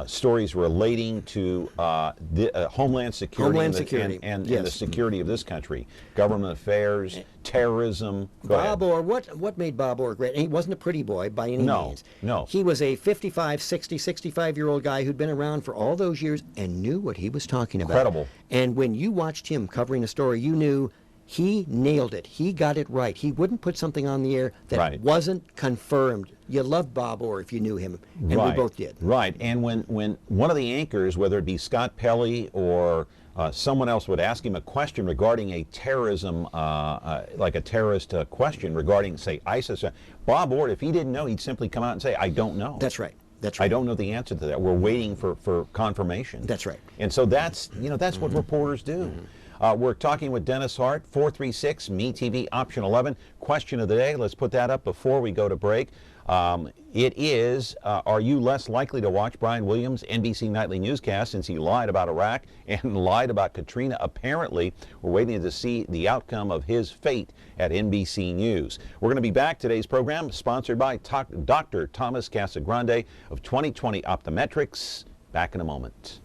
[SPEAKER 2] stories relating to Homeland Security, and the security of this country, government affairs, terrorism.
[SPEAKER 9] Bob Orr, what made Bob Orr great? He wasn't a pretty boy by any means.
[SPEAKER 2] No.
[SPEAKER 9] He was a 55, 60, 65-year-old guy who'd been around for all those years and knew what he was talking about.
[SPEAKER 2] Incredible.
[SPEAKER 9] And when you watched him covering a story, you knew he nailed it. He got it right. He wouldn't put something on the air that wasn't confirmed. You loved Bob Orr if you knew him, and we both did.
[SPEAKER 2] Right, and when one of the anchors, whether it be Scott Pelley or someone else, would ask him a question regarding a terrorism, like a terrorist question regarding, say, ISIS, Bob Orr, if he didn't know, he'd simply come out and say, I don't know.
[SPEAKER 9] That's right. That's right.
[SPEAKER 2] I don't know the answer to that. We're waiting for confirmation.
[SPEAKER 9] That's right.
[SPEAKER 2] And so that's what reporters do. We're talking with Dennis Hart, 436-MeTV, option 11. Question of the day, let's put that up before we go to break. It is, are you less likely to watch Brian Williams' NBC Nightly Newscast since he lied about Iraq and lied about Katrina? Apparently, we're waiting to see the outcome of his fate at NBC News. We're going to be back. Today's program sponsored by Dr. Thomas Casagrande of 2020 Optometrics. Back in a moment.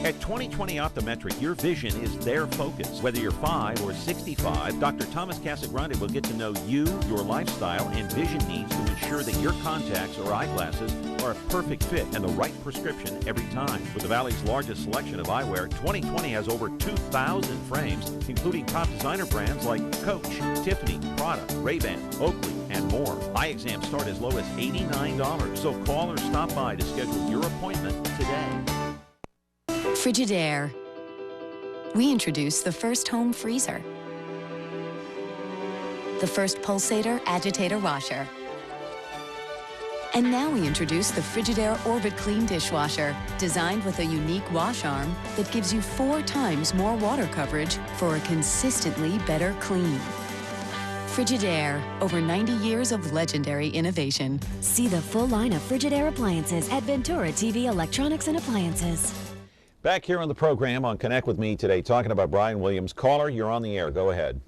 [SPEAKER 2] At 2020 Optometric, your vision is their focus. Whether you're 5 or 65, Dr. Thomas Casagrande will get to know you, your lifestyle, and vision needs to ensure that your contacts or eyeglasses are a perfect fit and the right prescription every time. With the Valley's largest selection of eyewear, 2020 has over 2,000 frames, including top designer brands like Coach, Tiffany, Prada, Ray-Ban, Oakley, and more. Eye exams start as low as $89, so call or stop by to schedule your appointment today.
[SPEAKER 11] Frigidaire. We introduced the first home freezer, the first pulsator agitator washer, and now we introduce the Frigidaire Orbit Clean dishwasher, designed with a unique wash arm that gives you 4 times more water coverage for a consistently better clean. Frigidaire, over 90 years of legendary innovation.
[SPEAKER 12] See the full line of Frigidaire appliances at Ventura TV Electronics and Appliances.
[SPEAKER 2] Back here on the program on Connect With Me today, talking about Brian Williams. Caller, you're on the air. Go ahead.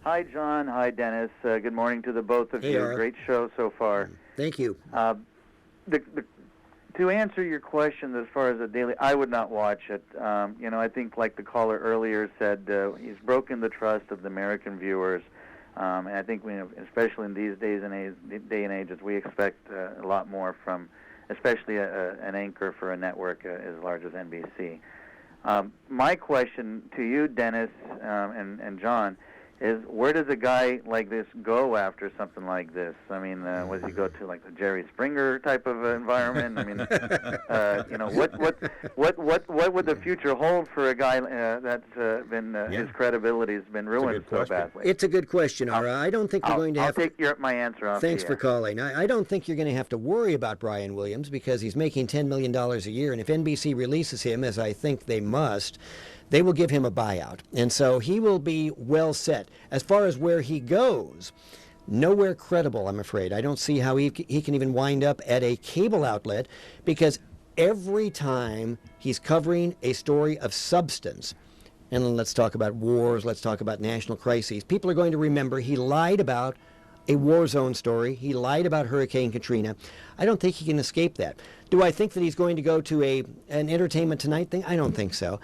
[SPEAKER 19] Hi, John. Hi, Dennis. Good morning to the both of you.
[SPEAKER 9] Art.
[SPEAKER 19] Great show so far.
[SPEAKER 9] Thank you.
[SPEAKER 19] To answer your question as far as a daily, I would not watch it. I think like the caller earlier said, he's broken the trust of the American viewers. And I think, especially in these day and ages, we expect a lot more from especially an anchor for a network as large as NBC. My question to you, Dennis and John, is where does a guy like this go after something like this? I mean, does he go to like the Jerry Springer type of environment? I mean, what would the future hold for a guy that's been his credibility has been ruined so badly?
[SPEAKER 9] It's a good question, Ara. I don't think we're going to have.
[SPEAKER 19] I'll take my answer off.
[SPEAKER 9] Thanks for calling. I don't think you're going to have to worry about Brian Williams because he's making $10 million a year, and if NBC releases him, as I think they must, they will give him a buyout. And so he will be well set. As far as where he goes, nowhere credible, I'm afraid. I don't see how he can even wind up at a cable outlet because every time he's covering a story of substance, and let's talk about wars, let's talk about national crises, people are going to remember he lied about a war zone story. He lied about Hurricane Katrina. I don't think he can escape that. Do I think that he's going to go to an Entertainment Tonight thing? I don't think so.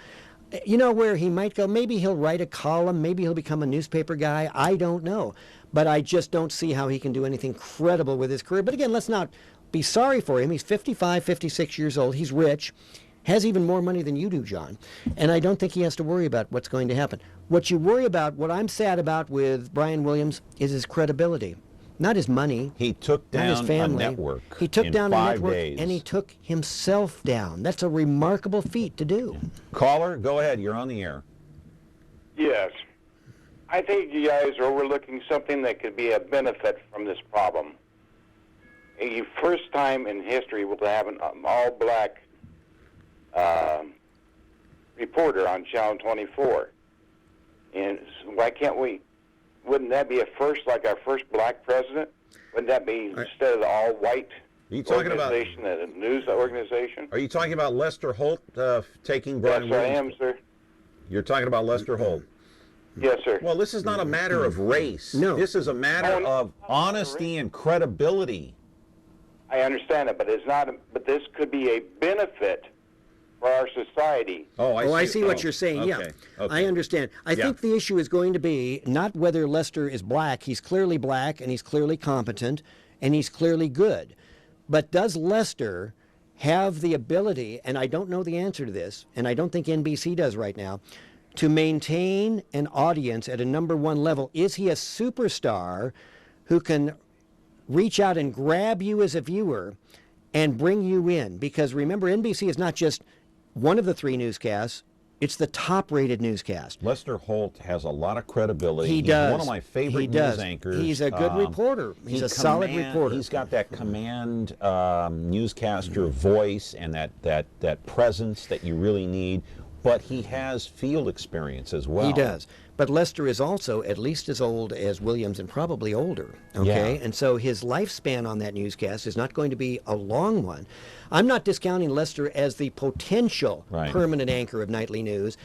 [SPEAKER 9] You know where he might go? Maybe he'll write a column. Maybe he'll become a newspaper guy. I don't know. But I just don't see how he can do anything credible with his career. But again, let's not be sorry for him. He's 55, 56 years old. He's rich. Has even more money than you do, John. And I don't think he has to worry about what's going to happen. What you worry about, what I'm sad about with Brian Williams, is his credibility. Not his money.
[SPEAKER 2] He took down
[SPEAKER 9] his family.
[SPEAKER 2] a network.
[SPEAKER 9] He took
[SPEAKER 2] in
[SPEAKER 9] down
[SPEAKER 2] 5
[SPEAKER 9] a network,
[SPEAKER 2] days.
[SPEAKER 9] and he took himself down. That's a remarkable feat to do.
[SPEAKER 2] Caller, go ahead. You're on the air.
[SPEAKER 20] Yes. I think you guys are overlooking something that could be a benefit from this problem. A first time in history we'll have an all-black reporter on Channel 24. And why can't we? Wouldn't that be a first, like our first black president? Wouldn't that be instead of the all-white organization, a news organization?
[SPEAKER 2] Are you talking about Lester Holt taking Brian Williams?
[SPEAKER 20] Yes, I am, sir.
[SPEAKER 2] You're talking about Lester Holt.
[SPEAKER 20] Yes, sir.
[SPEAKER 2] Well, this is not a matter of race.
[SPEAKER 9] No.
[SPEAKER 2] This is a matter of honesty and credibility.
[SPEAKER 20] I understand it, but it's not. But this could be a benefit for our society.
[SPEAKER 9] I see what you're saying. Yeah,
[SPEAKER 2] Okay.
[SPEAKER 9] I understand. I think the issue is going to be not whether Lester is black. He's clearly black, and he's clearly competent, and he's clearly good. But does Lester have the ability, and I don't know the answer to this, and I don't think NBC does right now, to maintain an audience at a #1 level? Is he a superstar who can reach out and grab you as a viewer and bring you in? Because remember, NBC is not just one of the 3 newscasts, it's the top-rated newscast.
[SPEAKER 2] Lester Holt has a lot of credibility.
[SPEAKER 9] He does.
[SPEAKER 2] He's one of my favorite news anchors.
[SPEAKER 9] He's a good reporter. He's a solid reporter.
[SPEAKER 2] He's got that command newscaster voice and that presence that you really need. But he has field experience as well.
[SPEAKER 9] He does. But Lester is also at least as old as Williams and probably older. Okay?
[SPEAKER 2] Yeah.
[SPEAKER 9] And so his lifespan on that newscast is not going to be a long one. I'm not discounting Lester as the potential permanent anchor of nightly news.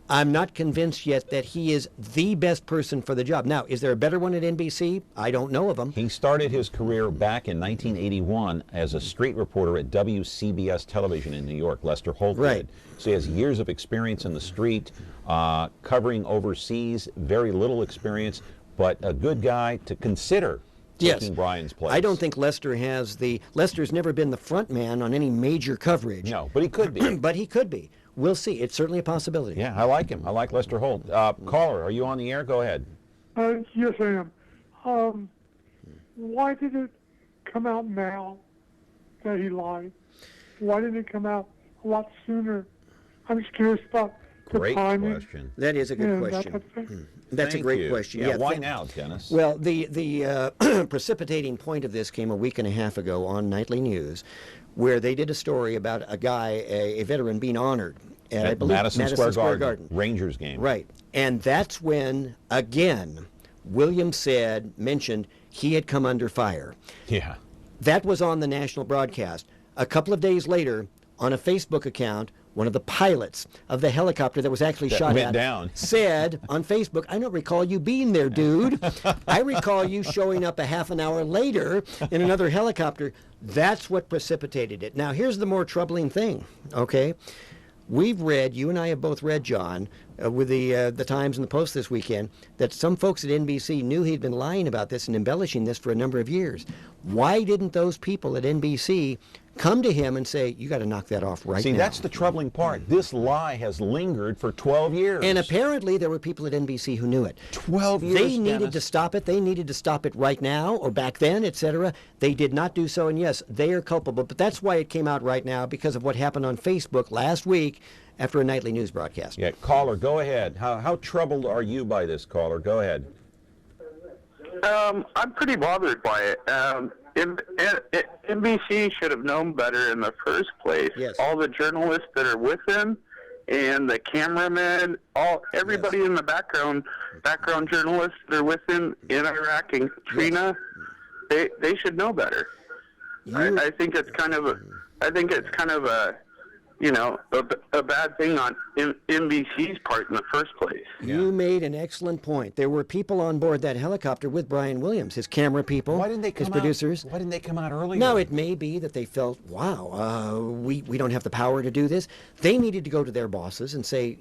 [SPEAKER 9] I'm not convinced yet that he is the best person for the job. Now, is there a better one at NBC? I don't know of him.
[SPEAKER 2] He started his career back in 1981 as a street reporter at WCBS Television in New York. Lester Holt did. So he has years of experience in the street, covering overseas, very little experience, but a good guy to consider taking Brian's place.
[SPEAKER 9] I don't think Lester has Lester's never been the front man on any major coverage.
[SPEAKER 2] No, but he could be.
[SPEAKER 9] But he could be. We'll see. It's certainly a possibility.
[SPEAKER 2] Yeah, I like him. I like Lester Holt. Caller, are you on the air? Go ahead.
[SPEAKER 21] Yes, I am. Why did it come out now that he lied? Why didn't it come out a lot sooner? I'm just curious about the timing.
[SPEAKER 2] Great question.
[SPEAKER 9] That is a good question. That's a great question.
[SPEAKER 2] Yeah, why now, Dennis?
[SPEAKER 9] Well, the precipitating point of this came a week and a half ago on Nightly News, where they did a story about a guy, a veteran, being honored at I believe,
[SPEAKER 2] Madison Square Garden, Rangers game.
[SPEAKER 9] Right. And that's when, again, Williams mentioned he had come under fire.
[SPEAKER 2] Yeah.
[SPEAKER 9] That was on the national broadcast. A couple of days later, on a Facebook account, one of the pilots of the helicopter that was actually shot at
[SPEAKER 2] down
[SPEAKER 9] said on Facebook, "I don't recall you being there, dude. I recall you showing up a half an hour later in another helicopter." That's what precipitated it. Now, here's the more troubling thing, okay? We've read, you and I have both read, John, with the Times and the Post this weekend, that some folks at NBC knew he'd been lying about this and embellishing this for a number of years. Why didn't those people at NBC come to him and say, "You got to knock that off right now"?
[SPEAKER 2] See, that's the troubling part. This lie has lingered for 12 years.
[SPEAKER 9] And apparently there were people at NBC who knew it.
[SPEAKER 2] 12 years,
[SPEAKER 9] They needed to stop it. They needed to stop it right now or back then, etc. They did not do so, and yes, they are culpable. But that's why it came out right now, because of what happened on Facebook last week after a nightly news broadcast.
[SPEAKER 2] Yeah, caller, go ahead. How troubled are you by this, caller? Go ahead.
[SPEAKER 17] I'm pretty bothered by it. NBC should have known better in the first place.
[SPEAKER 9] Yes.
[SPEAKER 17] All the journalists that are with him and the cameramen, everybody in the background journalists that are with him in Iraq and Katrina, they should know better. I think it's kind of a a bad thing on NBC's part in the first place.
[SPEAKER 9] You made an excellent point. There were people on board that helicopter with Brian Williams, his camera people,
[SPEAKER 2] Why didn't they come
[SPEAKER 9] his producers.
[SPEAKER 2] Why didn't they come out earlier?
[SPEAKER 9] Now, it may be that they felt, wow, we don't have the power to do this. They needed to go to their bosses and say,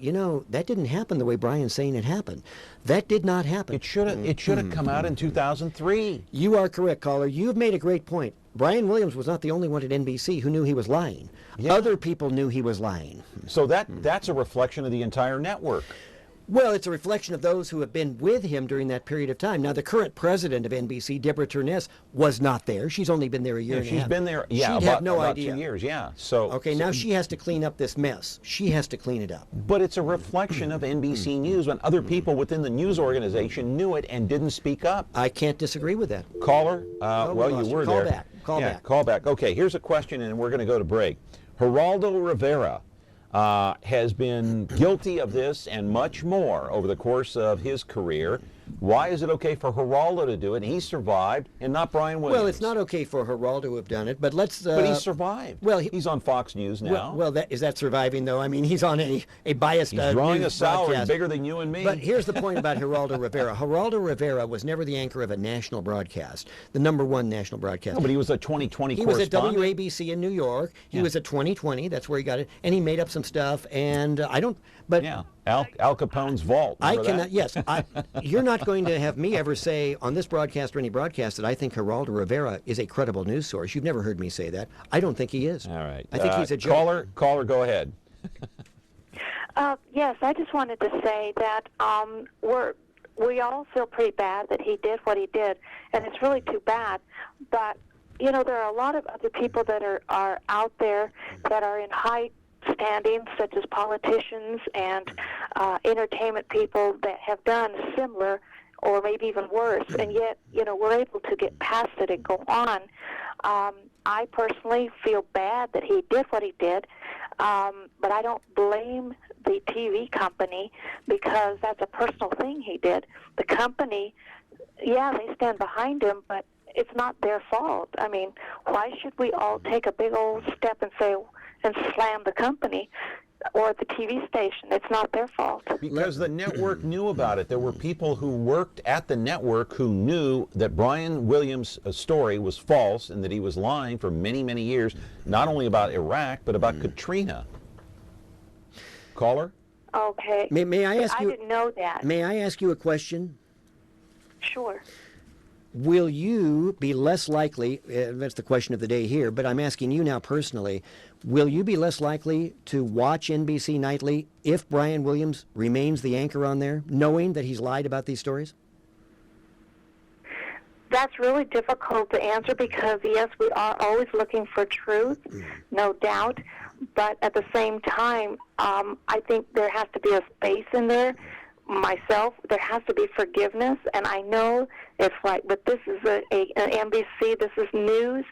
[SPEAKER 9] that didn't happen the way Brian's saying it happened. That did not happen.
[SPEAKER 2] It should have come out in 2003.
[SPEAKER 9] You are correct, caller. You've made a great point. Brian Williams was not the only one at NBC who knew he was lying.
[SPEAKER 2] Yeah.
[SPEAKER 9] Other people knew he was lying.
[SPEAKER 2] So that's a reflection of the entire network.
[SPEAKER 9] Well, it's a reflection of those who have been with him during that period of time. Now, the current president of NBC, Deborah Turness, was not there. She's only been there a year and a half.
[SPEAKER 2] She's been there,
[SPEAKER 9] She'd have no idea.
[SPEAKER 2] 2 years, yeah. So
[SPEAKER 9] okay, now she has to clean up this mess. She has to clean it up.
[SPEAKER 2] But it's a reflection of NBC News when other people within the news organization knew it and didn't speak up.
[SPEAKER 9] I can't disagree with that.
[SPEAKER 2] Caller, well, you were
[SPEAKER 9] Call
[SPEAKER 2] there.
[SPEAKER 9] back. Call back.
[SPEAKER 2] Call back. Okay, here's a question, and we're going to go to break. Geraldo Rivera has been guilty of this and much more over the course of his career. Why is it okay for Geraldo to do it? He survived, and not Brian Williams.
[SPEAKER 9] Well, it's not okay for Geraldo to have done it, but let's...
[SPEAKER 2] but he survived. Well, he's on Fox News now.
[SPEAKER 9] Well, is that surviving, though? I mean, he's on a biased
[SPEAKER 2] He's drawing
[SPEAKER 9] news
[SPEAKER 2] a salary
[SPEAKER 9] broadcast.
[SPEAKER 2] bigger than you and me.
[SPEAKER 9] But here's the point about Geraldo Rivera. Geraldo Rivera was never the anchor of a national broadcast, the #1 national broadcast.
[SPEAKER 2] No, but he was a 2020
[SPEAKER 9] He was at
[SPEAKER 2] correspondent.
[SPEAKER 9] WABC in New York. He was at 2020. That's where he got it. And he made up some stuff, and I don't... But
[SPEAKER 2] yeah, Al Capone's vault.
[SPEAKER 9] I
[SPEAKER 2] Remember
[SPEAKER 9] cannot.
[SPEAKER 2] that?
[SPEAKER 9] Yes, you're not going to have me ever say on this broadcast or any broadcast that I think Geraldo Rivera is a credible news source. You've never heard me say that. I don't think he is.
[SPEAKER 2] All right.
[SPEAKER 9] I think he's a joke.
[SPEAKER 2] Caller, go ahead.
[SPEAKER 1] Yes, I just wanted to say that we all feel pretty bad that he did what he did, and it's really too bad. But there are a lot of other people that are out there that are in high standings, such as politicians and entertainment people that have done similar or maybe even worse, and yet we're able to get past it and go on. I personally feel bad that he did what he did, but I don't blame the TV company because that's a personal thing he did. The company, yeah, they stand behind him, but it's not their fault. I mean, why should we all take a big old step and slam the company or the TV station? It's not their fault.
[SPEAKER 2] Because the network knew about it. There were people who worked at the network who knew that Brian Williams' story was false and that he was lying for many, many years, not only about Iraq, but about Katrina. Caller?
[SPEAKER 1] Okay.
[SPEAKER 9] May I ask you?
[SPEAKER 1] I didn't know that.
[SPEAKER 9] May I ask you a question?
[SPEAKER 1] Sure.
[SPEAKER 9] Will you be less likely, that's the question of the day here, but I'm asking you now personally, will you be less likely to watch NBC Nightly if Brian Williams remains the anchor on there, knowing that he's lied about these stories?
[SPEAKER 1] That's really difficult to answer because, yes, we are always looking for truth, no doubt, but at the same time, I think there has to be a space in there. Myself, there has to be forgiveness, and I know it's like, but this is an NBC, this is news.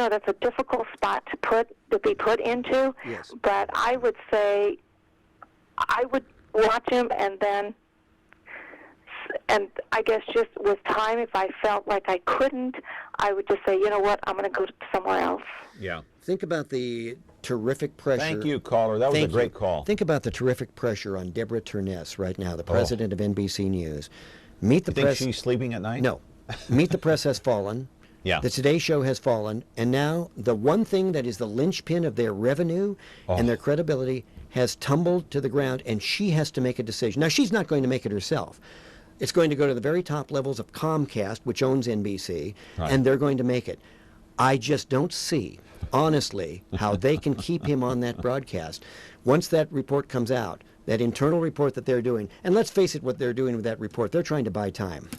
[SPEAKER 1] That's a difficult spot to be put into.
[SPEAKER 9] Yes.
[SPEAKER 1] But I would say I would watch him, and I guess just with time, if I felt like I couldn't, I would just say, you know what, I'm going to go somewhere else.
[SPEAKER 2] Yeah.
[SPEAKER 9] Think about the terrific pressure.
[SPEAKER 2] Thank you, caller. That was a great call.
[SPEAKER 9] Think about the terrific pressure on Deborah Turness right now, the president of NBC News. Meet the
[SPEAKER 2] Press.
[SPEAKER 9] Press.
[SPEAKER 2] Think she's sleeping at night?
[SPEAKER 9] No. Meet the Press has fallen.
[SPEAKER 2] Yeah.
[SPEAKER 9] The Today Show has fallen. And now the one thing that is the linchpin of their revenue and their credibility has tumbled to the ground, and she has to make a decision. Now, she's not going to make it herself. It's going to go to the very top levels of Comcast, which owns NBC, and they're going to make it. I just don't see, honestly, how they can keep him on that broadcast. Once that report comes out, that internal report that they're doing, and let's face it, what they're doing with that report, they're trying to buy time.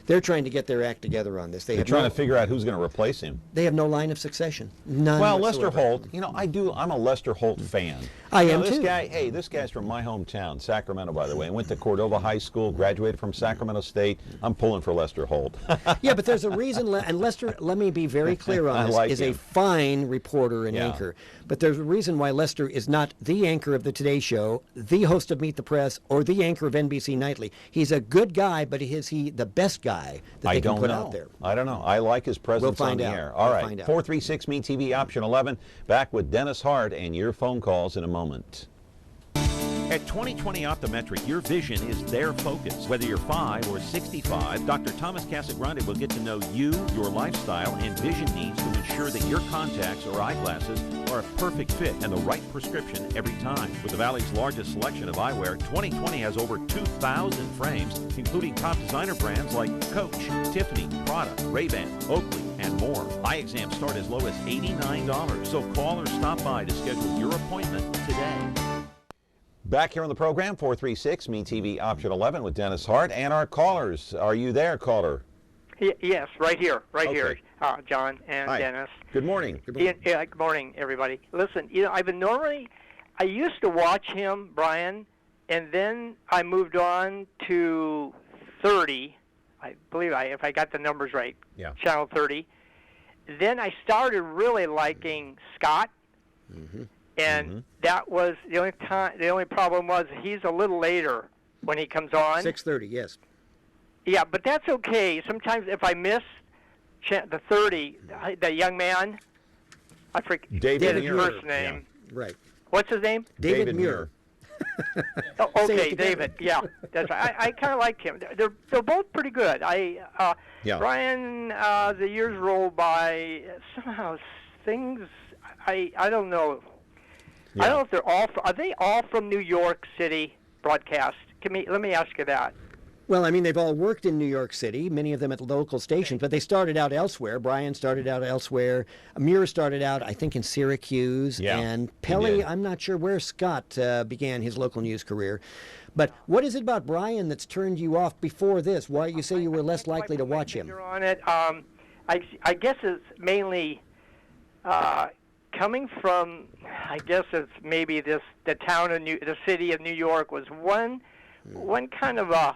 [SPEAKER 9] They're trying to get their act together on this.
[SPEAKER 2] They're trying to figure out who's going to replace him.
[SPEAKER 9] They have no line of succession. None
[SPEAKER 2] Well,
[SPEAKER 9] whatsoever.
[SPEAKER 2] Lester Holt, I'm a Lester Holt fan.
[SPEAKER 9] I am
[SPEAKER 2] this
[SPEAKER 9] too.
[SPEAKER 2] This guy's from my hometown, Sacramento, by the way. I went to Cordova High School, graduated from Sacramento State. I'm pulling for Lester Holt.
[SPEAKER 9] Yeah, but there's a reason, and Lester, let me be very clear on this, is a fine reporter and anchor. But there's a reason why Lester is not the anchor of the Today Show, the host of Meet the Press, or the anchor of NBC Nightly. He's a good guy, but is he the best guy that they can put out there?
[SPEAKER 2] I don't know. I like his presence on the air. All right, 436-ME-TV, option 11. Back with Dennis Hart and your phone calls in a moment. At 2020 Optometric, your vision is their focus. Whether you're 5 or 65, Dr. Thomas Casagrande will get to know you, your lifestyle, and vision needs to ensure that your contacts or eyeglasses are a perfect fit and the right prescription every time. With the Valley's largest selection of eyewear, 2020 has over 2,000 frames, including top designer brands like Coach, Tiffany, Prada, Ray-Ban, Oakley, and more. Eye exams start as low as $89, so call or stop by to schedule your appointment today. Back here on the program, 436-ME-TV, option 11 with Dennis Hart and our callers. Are you there, caller?
[SPEAKER 15] Yes, right here, John and Dennis.
[SPEAKER 2] Good morning.
[SPEAKER 15] Good morning. Good morning, everybody. Listen, I used to watch him, Brian, and then I moved on to 30. I believe if I got the numbers right.
[SPEAKER 2] Yeah.
[SPEAKER 15] Channel 30. Then I started really liking Scott. Mm-hmm. And that was the only problem was he's a little later when he comes on.
[SPEAKER 9] 6:30, yes.
[SPEAKER 15] Yeah, but that's okay. Sometimes if I miss the 30, the young man, I forget his first name.
[SPEAKER 9] Yeah. Right.
[SPEAKER 15] What's his name?
[SPEAKER 9] David Muir.
[SPEAKER 15] Oh, okay, David. Yeah, that's right. I kind of like him. They're both pretty good. Brian, the years roll by. Somehow things. I don't know.
[SPEAKER 2] Yeah.
[SPEAKER 15] I don't know if they're all. Are they all from New York City broadcast? Let me ask you that.
[SPEAKER 9] Well, I mean, they've all worked in New York City, many of them at local stations, but they started out elsewhere. Brian started out elsewhere. Muir started out, I think, in Syracuse.
[SPEAKER 2] Yeah,
[SPEAKER 9] and Pelly, I'm not sure where Scott began his local news career. But what is it about Brian that's turned you off before this? Why you say you were less likely to watch him?
[SPEAKER 15] On it, I guess it's mainly coming from. I guess it's maybe the town of the city of New York was one kind of a.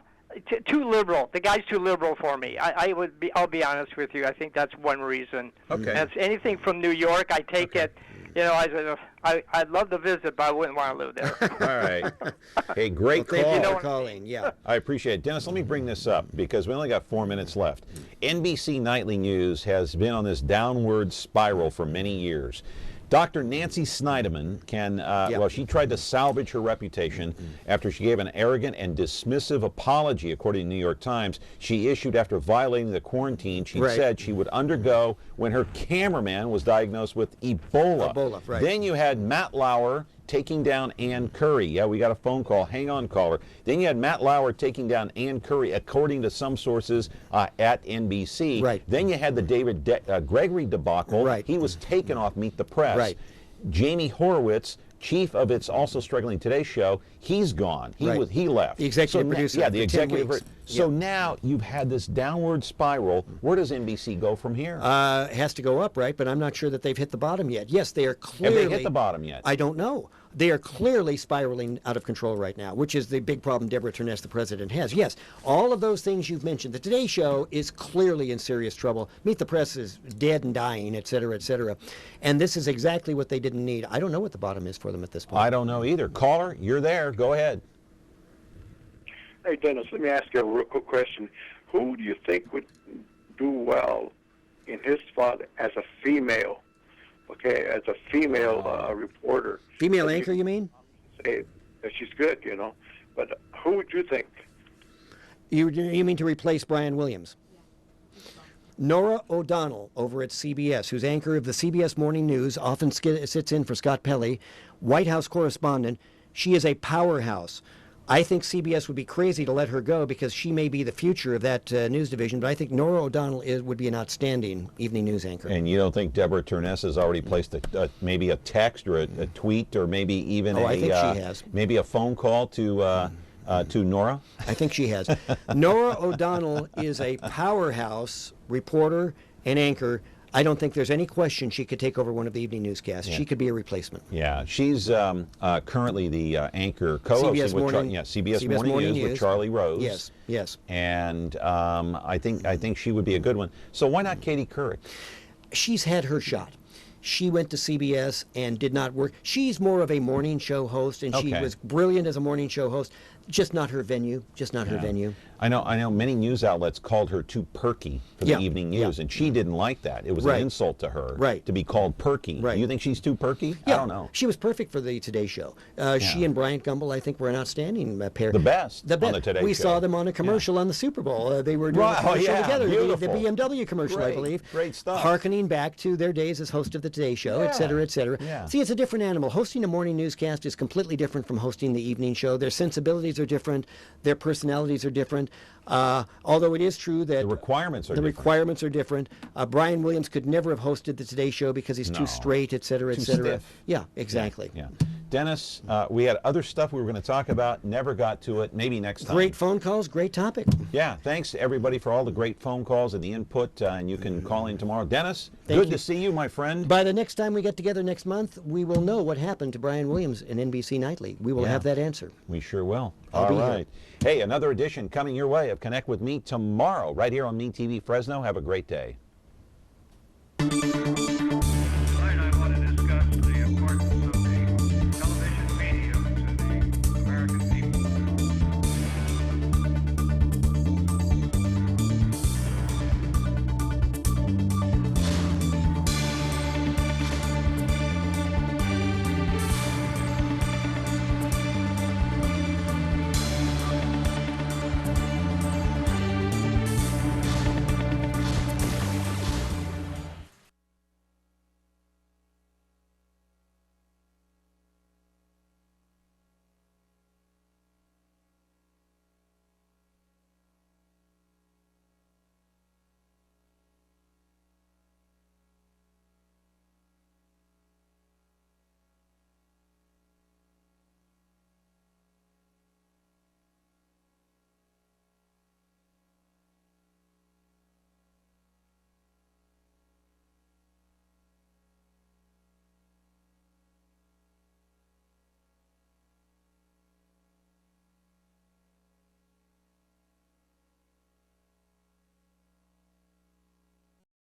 [SPEAKER 15] Too liberal. The guy's too liberal for me. I'll be honest with you. I think that's one reason.
[SPEAKER 2] Okay.
[SPEAKER 15] And it's anything from New York, I take it. You know, I'd love to visit, but I wouldn't want to live there.
[SPEAKER 2] All right. Hey, great call.
[SPEAKER 9] Thank you for calling. Yeah.
[SPEAKER 2] I appreciate it. Dennis, let me bring this up because we only got 4 minutes left. NBC Nightly News has been on this downward spiral for many years. Dr. Nancy Snyderman she tried to salvage her reputation after she gave an arrogant and dismissive apology, according to the New York Times, she issued after violating the quarantine she said she would undergo when her cameraman was diagnosed with Ebola.
[SPEAKER 9] Right.
[SPEAKER 2] Then you had Matt Lauer taking down Ann Curry. Yeah, we got a phone call. Hang on, caller. Then you had Matt Lauer taking down Ann Curry, according to some sources at NBC.
[SPEAKER 9] Right.
[SPEAKER 2] Then you had the David Gregory debacle.
[SPEAKER 9] Right.
[SPEAKER 2] He was taken off Meet the Press.
[SPEAKER 9] Right.
[SPEAKER 2] Jamie Horowitz, chief of its also struggling Today Show, he's gone. He left.
[SPEAKER 9] The executive producer.
[SPEAKER 2] Yeah, the
[SPEAKER 9] for 10
[SPEAKER 2] executive.
[SPEAKER 9] weeks.
[SPEAKER 2] So now you've had this downward spiral. Where does NBC go from here?
[SPEAKER 9] It has to go up, right? But I'm not sure that they've hit the bottom yet. Yes, they are clearly.
[SPEAKER 2] Have they hit the bottom yet?
[SPEAKER 9] I don't know. They are clearly spiraling out of control right now, which is the big problem Deborah Turness, the president, has. Yes, all of those things you've mentioned. The Today Show is clearly in serious trouble. Meet the Press is dead and dying, et cetera, et cetera. And this is exactly what they didn't need. I don't know what the bottom is for them at this point.
[SPEAKER 2] I don't know either. Caller, you're there. Go ahead.
[SPEAKER 3] Hey, Dennis, let me ask you a real quick question. Who do you think would do well in his spot as a female? Okay, as a female reporter.
[SPEAKER 9] Female anchor, you mean?
[SPEAKER 3] Say that she's good, you know. But who would you think?
[SPEAKER 9] You mean to replace Brian Williams? Nora O'Donnell over at CBS, who's anchor of the CBS Morning News, often sits in for Scott Pelley, White House correspondent. She is a powerhouse. I think CBS would be crazy to let her go because she may be the future of that news division, but I think Nora O'Donnell would be an outstanding evening news anchor.
[SPEAKER 2] And you don't think Deborah Turness has already placed maybe a text or a tweet or maybe even
[SPEAKER 9] I think she has.
[SPEAKER 2] Maybe a phone call to Nora?
[SPEAKER 9] I think she has. Nora O'Donnell is a powerhouse reporter and anchor. I don't think there's any question she could take over one of the evening newscasts. Yeah. She could be a replacement.
[SPEAKER 2] Yeah, she's currently the anchor co-host with CBS Morning News with Charlie Rose.
[SPEAKER 9] Yes.
[SPEAKER 2] And I think she would be a good one. So why not Katie Couric?
[SPEAKER 9] She's had her shot. She went to CBS and did not work. She's more of a morning show host, and she was brilliant as a morning show host. Just not her venue. Her venue.
[SPEAKER 2] I know many news outlets called her too perky for the evening news, and she didn't like that. It was an insult to her to be called perky.
[SPEAKER 9] Right.
[SPEAKER 2] You think she's too perky?
[SPEAKER 9] Yeah.
[SPEAKER 2] I don't know.
[SPEAKER 9] She was perfect for the Today Show. She and Bryant Gumbel, I think, were an outstanding pair.
[SPEAKER 2] The best on the Today Show.
[SPEAKER 9] We saw them on a commercial on the Super Bowl. They were doing a commercial together. The BMW commercial, I believe.
[SPEAKER 2] Great stuff.
[SPEAKER 9] Harkening back to their days as host of the Today Show, et cetera, et cetera.
[SPEAKER 2] Yeah.
[SPEAKER 9] See, it's a different animal. Hosting a morning newscast is completely different from hosting the evening show. Their sensibilities are different. Their personalities are different. Although it is true that
[SPEAKER 2] the requirements are
[SPEAKER 9] different. Brian Williams could never have hosted the Today Show because he's too straight, et cetera, et cetera.
[SPEAKER 2] Stiff.
[SPEAKER 9] Yeah, exactly.
[SPEAKER 2] Yeah. Dennis, we had other stuff we were going to talk about, never got to it. Maybe next time.
[SPEAKER 9] Great phone calls, great topic.
[SPEAKER 2] Yeah, thanks to everybody for all the great phone calls and the input, and you can call in tomorrow. Dennis, good to see you, my friend.
[SPEAKER 9] By the next time we get together next month, we will know what happened to Brian Williams in NBC Nightly. We will have that answer.
[SPEAKER 2] We sure will.
[SPEAKER 9] I'll be here.
[SPEAKER 2] Hey, another edition coming your way of Connect with Me tomorrow, right here on MeTV Fresno. Have a great day.